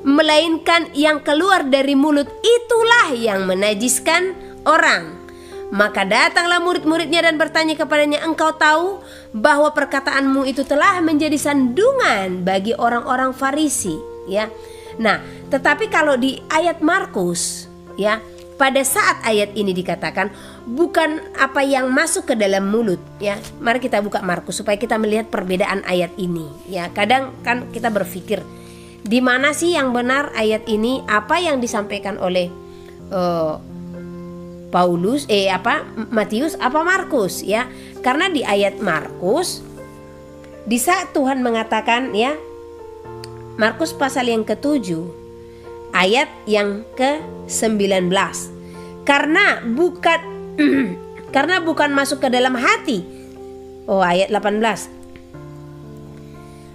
melainkan yang keluar dari mulut itulah yang menajiskan orang. Maka datanglah murid-muridnya dan bertanya kepadanya, engkau tahu bahwa perkataanmu itu telah menjadi sandungan bagi orang-orang Farisi, ya. Nah, tetapi kalau di ayat Markus, ya, pada saat ayat ini dikatakan bukan apa yang masuk ke dalam mulut, ya. Mari kita buka Markus supaya kita melihat perbedaan ayat ini, ya. Kadang kan kita berpikir di mana sih yang benar ayat ini, apa yang disampaikan oleh Matius apa Markus, ya. Karena di ayat Markus di saat Tuhan mengatakan, ya, Markus pasal yang ke-7 ayat yang ke-19, karena bukan masuk ke dalam hati. Ayat 18,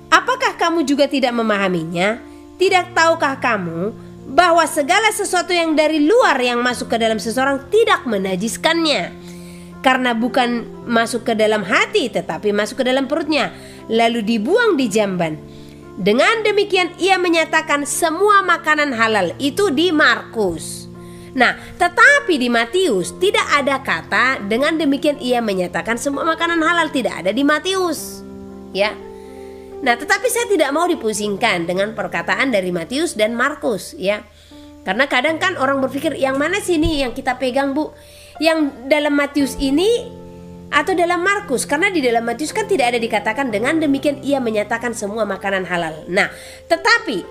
apakah kamu juga tidak memahaminya? Tidak tahukah kamu bahwa segala sesuatu yang dari luar yang masuk ke dalam seseorang tidak menajiskannya, karena bukan masuk ke dalam hati tetapi masuk ke dalam perutnya, lalu dibuang di jamban. Dengan demikian ia menyatakan semua makanan halal. Itu di Markus. Nah, tetapi di Matius tidak ada kata dengan demikian ia menyatakan semua makanan halal, tidak ada di Matius, ya. Nah, tetapi saya tidak mau dipusingkan dengan perkataan dari Matius dan Markus, ya. Karena kadang kan orang berpikir yang mana sih ini yang kita pegang, Bu? Yang dalam Matius ini atau dalam Markus? Karena di dalam Matius kan tidak ada dikatakan dengan demikian ia menyatakan semua makanan halal. Nah, tetapi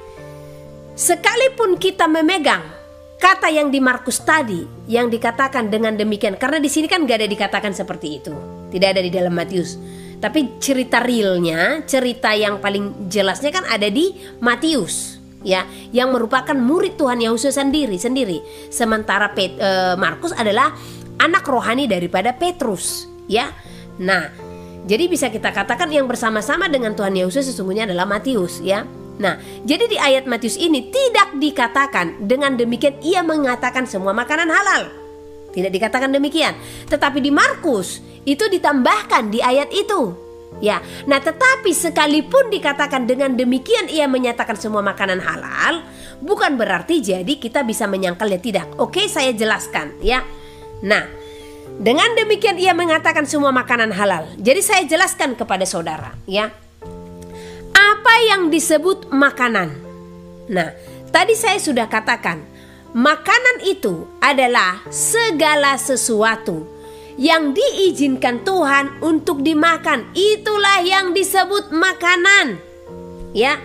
sekalipun kita memegang kata yang di Markus tadi yang dikatakan dengan demikian, karena di sini kan gak ada dikatakan seperti itu, tidak ada di dalam Matius. Tapi cerita realnya, cerita yang paling jelasnya kan ada di Matius, ya, yang merupakan murid Tuhan Yesus sendiri. Sementara Markus adalah anak rohani daripada Petrus, ya. Nah, jadi bisa kita katakan yang bersama-sama dengan Tuhan Yesus sesungguhnya adalah Matius, ya. Nah, jadi di ayat Matius ini tidak dikatakan dengan demikian ia mengatakan semua makanan halal. Tidak dikatakan demikian. Tetapi di Markus itu ditambahkan di ayat itu, ya. Nah, tetapi sekalipun dikatakan dengan demikian ia menyatakan semua makanan halal, bukan berarti jadi kita bisa menyangkalnya, tidak. Oke, saya jelaskan, ya. Nah, dengan demikian ia mengatakan semua makanan halal. Jadi saya jelaskan kepada saudara, ya. Apa yang disebut makanan? Nah, tadi saya sudah katakan, makanan itu adalah segala sesuatu yang diizinkan Tuhan untuk dimakan. Itulah yang disebut makanan, ya.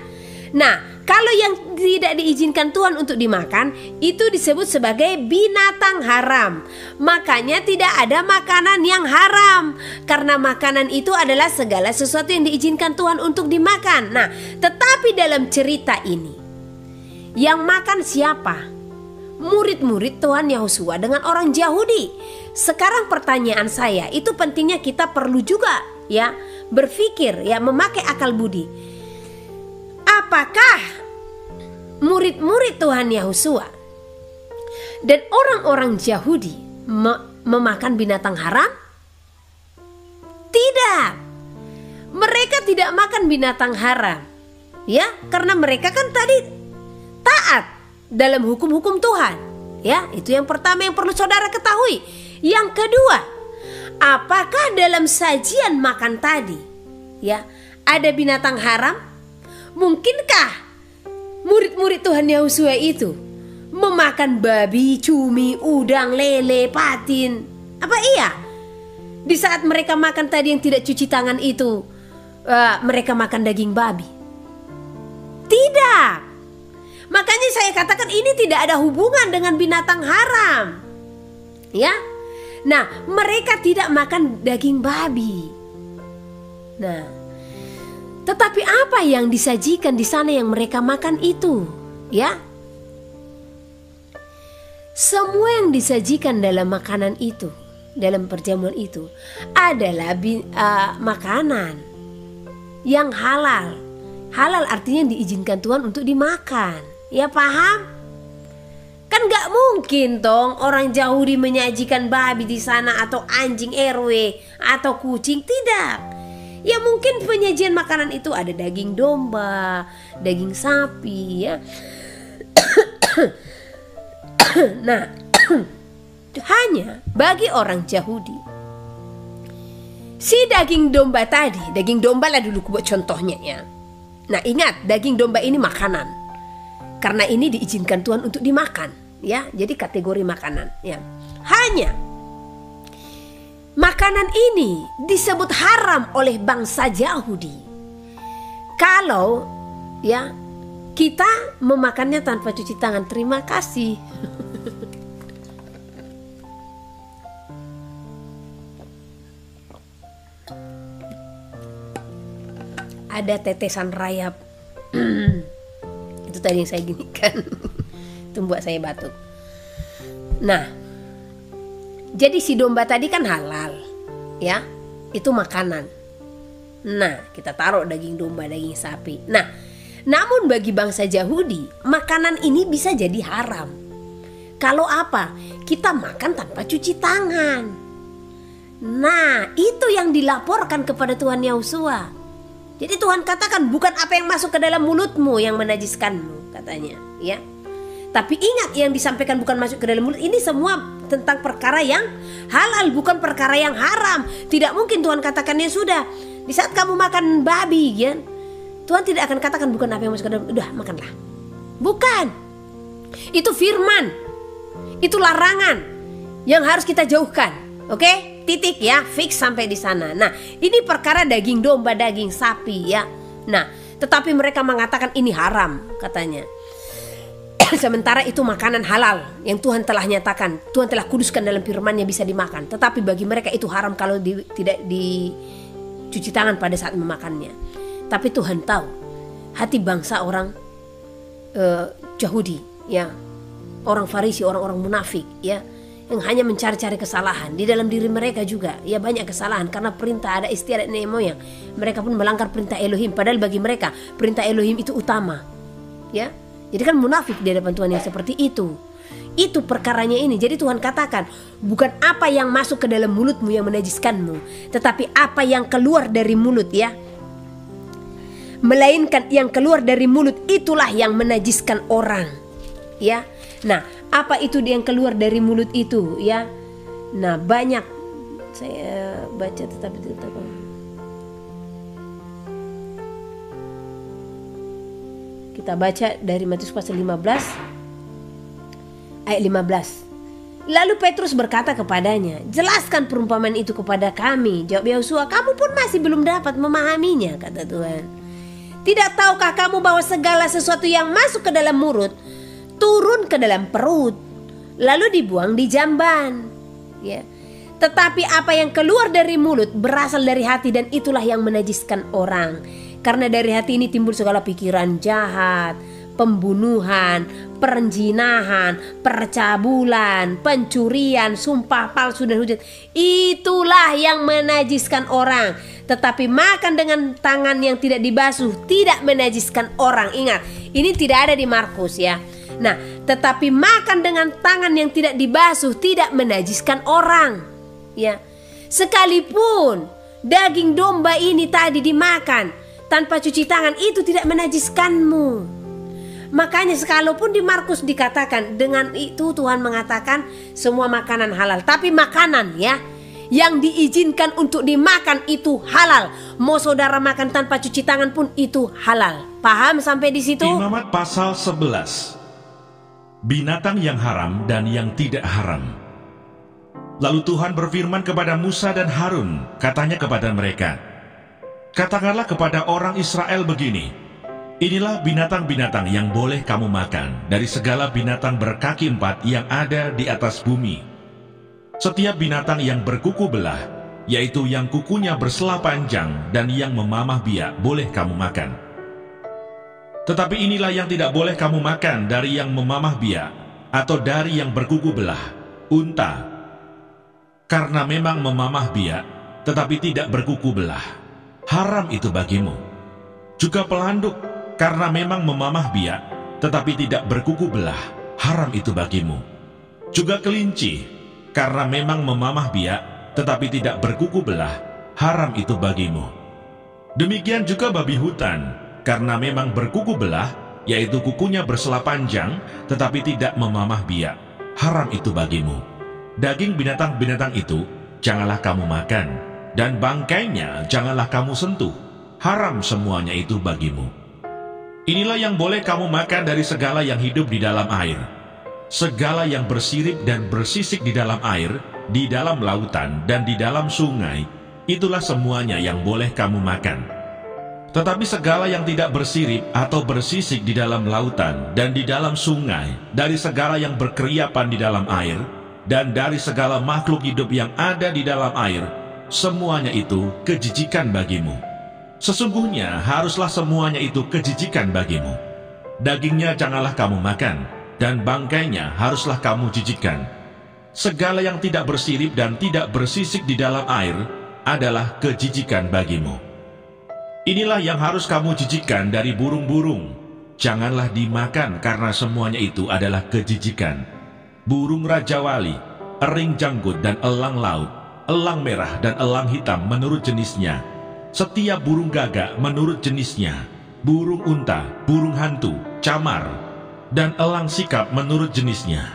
Nah, kalau yang tidak diizinkan Tuhan untuk dimakan itu disebut sebagai binatang haram. Makanya tidak ada makanan yang haram, karena makanan itu adalah segala sesuatu yang diizinkan Tuhan untuk dimakan. Nah, tetapi dalam cerita ini yang makan siapa? Murid-murid Tuhan Yahusua dengan orang Yahudi. Sekarang pertanyaan saya, itu pentingnya kita perlu juga, ya, berpikir, ya, memakai akal budi. Apakah murid-murid Tuhan Yahusua dan orang-orang Yahudi memakan binatang haram? Tidak. Mereka tidak makan binatang haram, ya, karena mereka kan tadi taat dalam hukum-hukum Tuhan, ya. Itu yang pertama yang perlu saudara ketahui. Yang kedua, apakah dalam sajian makan tadi, ya, ada binatang haram? Mungkinkah murid-murid Tuhan Yahusua itu memakan babi, cumi, udang, lele, patin? Apa iya? Di saat mereka makan tadi yang tidak cuci tangan itu, mereka makan daging babi? Tidak. Makanya saya katakan ini tidak ada hubungan dengan binatang haram, ya. Nah, mereka tidak makan daging babi. Nah, tetapi apa yang disajikan di sana yang mereka makan itu, ya? Semua yang disajikan dalam makanan itu, dalam perjamuan itu adalah makanan yang halal. Halal artinya diizinkan Tuhan untuk dimakan. Ya, paham? Kan gak mungkin dong orang Yahudi menyajikan babi di sana atau anjing RW atau kucing, tidak. Ya mungkin penyajian makanan itu ada daging domba, daging sapi, ya. Nah, Hanya bagi orang Yahudi, si daging domba tadi, daging domba lah dulu buat contohnya ya. Nah ingat, daging domba ini makanan, karena ini diizinkan Tuhan untuk dimakan ya. Jadi kategori makanan ya. Hanya makanan ini disebut haram oleh bangsa Yahudi kalau ya kita memakannya tanpa cuci tangan. Terima kasih. Ada tetesan rayap. Itu tadi yang saya ginikan. Itu buat saya batuk. Nah, jadi si domba tadi kan halal, ya, itu makanan. Nah, kita taruh daging domba, daging sapi. Nah, namun bagi bangsa Yahudi, makanan ini bisa jadi haram. Kalau apa? Kita makan tanpa cuci tangan. Nah, itu yang dilaporkan kepada Tuhan Yahusua. Jadi Tuhan katakan bukan apa yang masuk ke dalam mulutmu yang menajiskanmu, katanya, ya. Tapi ingat, yang disampaikan bukan masuk ke dalam mulut ini semua tentang perkara yang halal, bukan perkara yang haram. Tidak mungkin Tuhan katakannya sudah di saat kamu makan babi, ya, Tuhan tidak akan katakan bukan apa yang masuk ke dalam, udah makanlah. Bukan. Itu firman. Itu larangan yang harus kita jauhkan. Oke? Titik ya, fix sampai di sana. Nah, ini perkara daging domba, daging sapi ya. Nah, tetapi mereka mengatakan ini haram katanya. Sementara itu makanan halal yang Tuhan telah nyatakan, Tuhan telah kuduskan dalam firman-Nya bisa dimakan. Tetapi bagi mereka itu haram kalau tidak dicuci tangan pada saat memakannya. Tapi Tuhan tahu hati bangsa orang Yahudi ya, orang Farisi, orang-orang munafik ya, yang hanya mencari-cari kesalahan di dalam diri mereka juga ya, banyak kesalahan karena perintah ada istiadat nenek moyang. Mereka pun melanggar perintah Elohim, padahal bagi mereka perintah Elohim itu utama ya. Jadi kan munafik di hadapan Tuhan yang seperti itu. Itu perkaranya ini. Jadi Tuhan katakan bukan apa yang masuk ke dalam mulutmu yang menajiskanmu, tetapi apa yang keluar dari mulut ya. Melainkan yang keluar dari mulut itulah yang menajiskan orang ya. Nah, apa itu yang keluar dari mulut itu ya? Nah, banyak saya baca tetapi tidak tahu. Kita baca dari Matius pasal 15 ayat 15. Lalu Petrus berkata kepadanya, "Jelaskan perumpamaan itu kepada kami." Jawab Yahusua, "Kamu pun masih belum dapat memahaminya," kata Tuhan. "Tidak tahukah kamu bahwa segala sesuatu yang masuk ke dalam mulut turun ke dalam perut, lalu dibuang di jamban ya. Tetapi apa yang keluar dari mulut berasal dari hati, dan itulah yang menajiskan orang. Karena dari hati ini timbul segala pikiran jahat, pembunuhan, perzinahan, percabulan, pencurian, sumpah palsu dan hujat. Itulah yang menajiskan orang. Tetapi makan dengan tangan yang tidak dibasuh tidak menajiskan orang." Ingat, ini tidak ada di Markus ya. Nah, tetapi makan dengan tangan yang tidak dibasuh tidak menajiskan orang ya. Sekalipun daging domba ini tadi dimakan tanpa cuci tangan, itu tidak menajiskanmu. Makanya sekalipun di Markus dikatakan, dengan itu Tuhan mengatakan semua makanan halal. Tapi makanan ya yang diizinkan untuk dimakan itu halal. Mau saudara makan tanpa cuci tangan pun itu halal. Paham sampai di situ? Imamat pasal 11. Binatang yang haram dan yang tidak haram. Lalu Tuhan berfirman kepada Musa dan Harun, katanya kepada mereka, "Katakanlah kepada orang Israel begini, inilah binatang-binatang yang boleh kamu makan dari segala binatang berkaki 4 yang ada di atas bumi. Setiap binatang yang berkuku belah, yaitu yang kukunya bersela panjang dan yang memamah biak, boleh kamu makan. Tetapi inilah yang tidak boleh kamu makan dari yang memamah biak atau dari yang berkuku belah, unta, karena memang memamah biak tetapi tidak berkuku belah, haram itu bagimu. Juga pelanduk, karena memang memamah biak tetapi tidak berkuku belah, haram itu bagimu. Juga kelinci, karena memang memamah biak tetapi tidak berkuku belah, haram itu bagimu. Demikian juga babi hutan, karena memang berkuku belah, yaitu kukunya bersela panjang tetapi tidak memamah biak, haram itu bagimu. Daging binatang-binatang itu janganlah kamu makan, dan bangkainya janganlah kamu sentuh. Haram semuanya itu bagimu. Inilah yang boleh kamu makan dari segala yang hidup di dalam air. Segala yang bersirip dan bersisik di dalam air, di dalam lautan, dan di dalam sungai, itulah semuanya yang boleh kamu makan. Tetapi segala yang tidak bersirip atau bersisik di dalam lautan dan di dalam sungai, dari segala yang berkeriapan di dalam air, dan dari segala makhluk hidup yang ada di dalam air, semuanya itu kejijikan bagimu. Sesungguhnya haruslah semuanya itu kejijikan bagimu. Dagingnya janganlah kamu makan, dan bangkainya haruslah kamu jijikkan. Segala yang tidak bersirip dan tidak bersisik di dalam air adalah kejijikan bagimu. Inilah yang harus kamu jijikkan dari burung-burung. Janganlah dimakan karena semuanya itu adalah kejijikan. Burung rajawali, ering janggut dan elang laut, elang merah dan elang hitam menurut jenisnya. Setiap burung gagak menurut jenisnya. Burung unta, burung hantu, camar, dan elang sikap menurut jenisnya.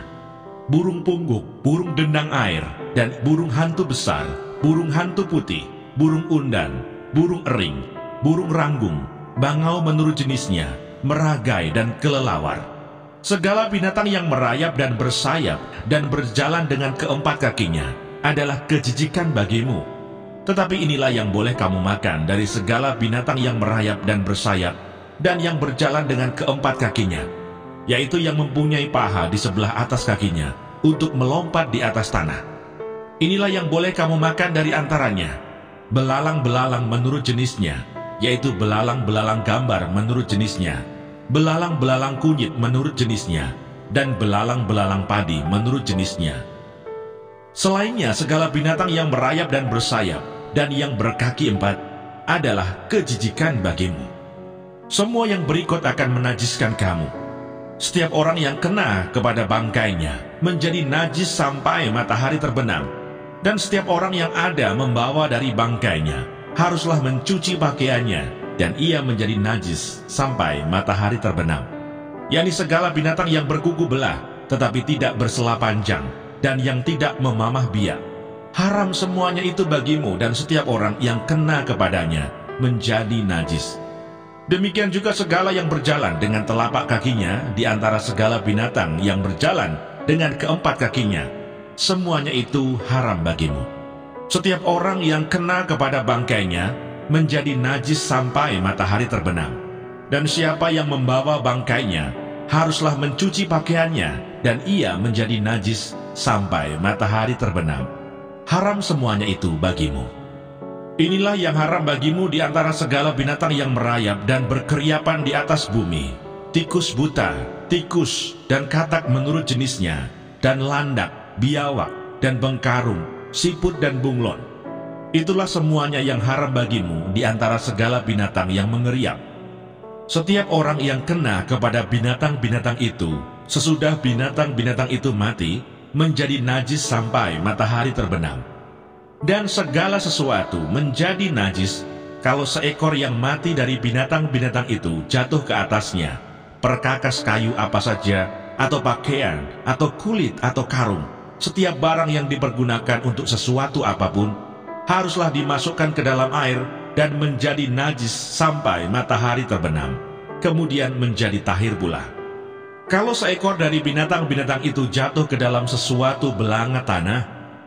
Burung pungguk, burung dendang air, dan burung hantu besar, burung hantu putih, burung undan, burung ering, burung ranggung, bangau menurut jenisnya, meragai dan kelelawar. Segala binatang yang merayap dan bersayap dan berjalan dengan keempat kakinya adalah kejijikan bagimu. Tetapi inilah yang boleh kamu makan dari segala binatang yang merayap dan bersayap dan yang berjalan dengan keempat kakinya, yaitu yang mempunyai paha di sebelah atas kakinya untuk melompat di atas tanah. Inilah yang boleh kamu makan dari antaranya: belalang-belalang menurut jenisnya, yaitu belalang-belalang gambar menurut jenisnya, belalang-belalang kunyit menurut jenisnya, dan belalang-belalang padi menurut jenisnya. Selainnya, segala binatang yang merayap dan bersayap dan yang berkaki empat adalah kejijikan bagimu. Semua yang berikut akan menajiskan kamu. Setiap orang yang kena kepada bangkainya menjadi najis sampai matahari terbenam, dan setiap orang yang ada membawa dari bangkainya haruslah mencuci pakaiannya, dan ia menjadi najis sampai matahari terbenam. yakni segala binatang yang berkuku belah tetapi tidak bersela panjang, dan yang tidak memamah biak. Haram semuanya itu bagimu, dan setiap orang yang kena kepadanya menjadi najis. Demikian juga segala yang berjalan dengan telapak kakinya di antara segala binatang yang berjalan dengan keempat kakinya, semuanya itu haram bagimu. Setiap orang yang kena kepada bangkainya menjadi najis sampai matahari terbenam. Dan siapa yang membawa bangkainya haruslah mencuci pakaiannya, dan ia menjadi najis sampai matahari terbenam. Haram semuanya itu bagimu. Inilah yang haram bagimu di antara segala binatang yang merayap dan berkeriapan di atas bumi: tikus buta, tikus, dan katak menurut jenisnya, dan landak, biawak, dan bengkarung, siput dan bunglon. Itulah semuanya yang haram bagimu di antara segala binatang yang mengeriap. Setiap orang yang kena kepada binatang-binatang itu, sesudah binatang-binatang itu mati, menjadi najis sampai matahari terbenam. Dan segala sesuatu menjadi najis kalau seekor yang mati dari binatang-binatang itu jatuh ke atasnya, perkakas kayu apa saja, atau pakaian, atau kulit, atau karung, setiap barang yang dipergunakan untuk sesuatu apapun, haruslah dimasukkan ke dalam air dan menjadi najis sampai matahari terbenam, kemudian menjadi tahir pula. Kalau seekor dari binatang-binatang itu jatuh ke dalam sesuatu belanga tanah,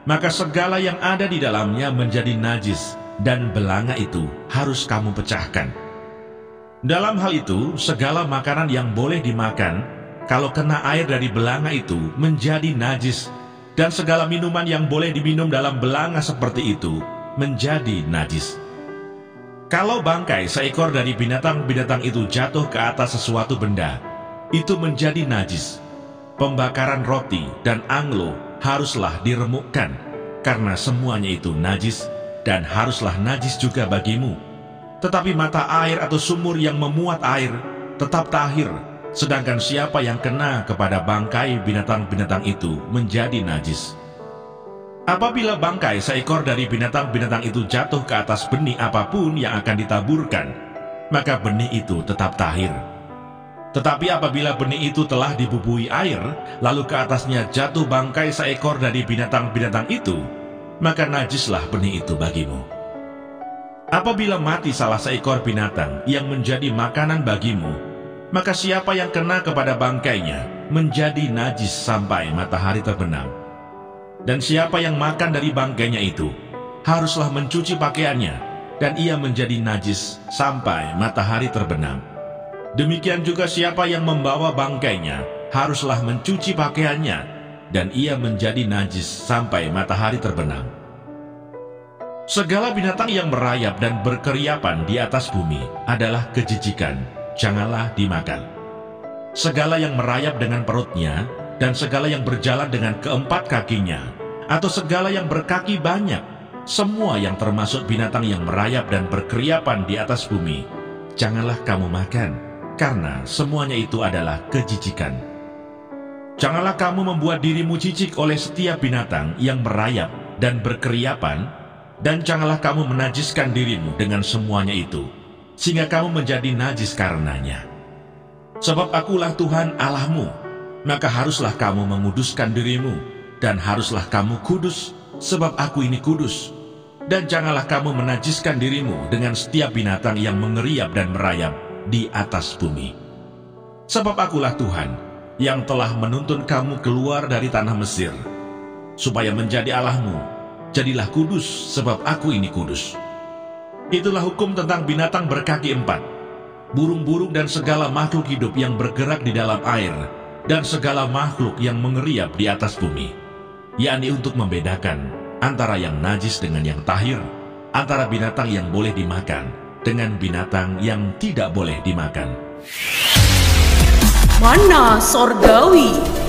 maka segala yang ada di dalamnya menjadi najis, dan belanga itu harus kamu pecahkan. Dalam hal itu, segala makanan yang boleh dimakan, kalau kena air dari belanga itu menjadi najis, dan segala minuman yang boleh diminum dalam belanga seperti itu menjadi najis. Kalau bangkai seekor dari binatang-binatang itu jatuh ke atas sesuatu benda, itu menjadi najis. Pembakaran roti dan anglo haruslah diremukkan, karena semuanya itu najis, dan haruslah najis juga bagimu. Tetapi mata air atau sumur yang memuat air tetap tahir, sedangkan siapa yang kena kepada bangkai binatang-binatang itu menjadi najis. Apabila bangkai seekor dari binatang-binatang itu jatuh ke atas benih apapun yang akan ditaburkan, maka benih itu tetap tahir. Tetapi apabila benih itu telah dibubui air, lalu ke atasnya jatuh bangkai seekor dari binatang-binatang itu, maka najislah benih itu bagimu. Apabila mati salah seekor binatang yang menjadi makanan bagimu, maka siapa yang kena kepada bangkainya menjadi najis sampai matahari terbenam. Dan siapa yang makan dari bangkainya itu, haruslah mencuci pakaiannya, dan ia menjadi najis sampai matahari terbenam. Demikian juga siapa yang membawa bangkainya, haruslah mencuci pakaiannya, dan ia menjadi najis sampai matahari terbenam. Segala binatang yang merayap dan berkeriapan di atas bumi adalah kejijikan, janganlah dimakan. Segala yang merayap dengan perutnya, dan segala yang berjalan dengan keempat kakinya, atau segala yang berkaki banyak, semua yang termasuk binatang yang merayap dan berkeriapan di atas bumi, janganlah kamu makan, karena semuanya itu adalah kejijikan. Janganlah kamu membuat dirimu jijik oleh setiap binatang yang merayap dan berkeriapan, dan janganlah kamu menajiskan dirimu dengan semuanya itu, sehingga kamu menjadi najis karenanya. Sebab akulah Tuhan Allahmu, maka haruslah kamu menguduskan dirimu, dan haruslah kamu kudus, sebab aku ini kudus. Dan janganlah kamu menajiskan dirimu dengan setiap binatang yang mengeriap dan merayap di atas bumi. Sebab akulah Tuhan yang telah menuntun kamu keluar dari tanah Mesir, supaya menjadi Allahmu. Jadilah kudus, sebab aku ini kudus. Itulah hukum tentang binatang berkaki empat, burung-burung dan segala makhluk hidup yang bergerak di dalam air, dan segala makhluk yang mengeriap di atas bumi, yakni untuk membedakan antara yang najis dengan yang tahir, antara binatang yang boleh dimakan dengan binatang yang tidak boleh dimakan. Mana Sorgawi.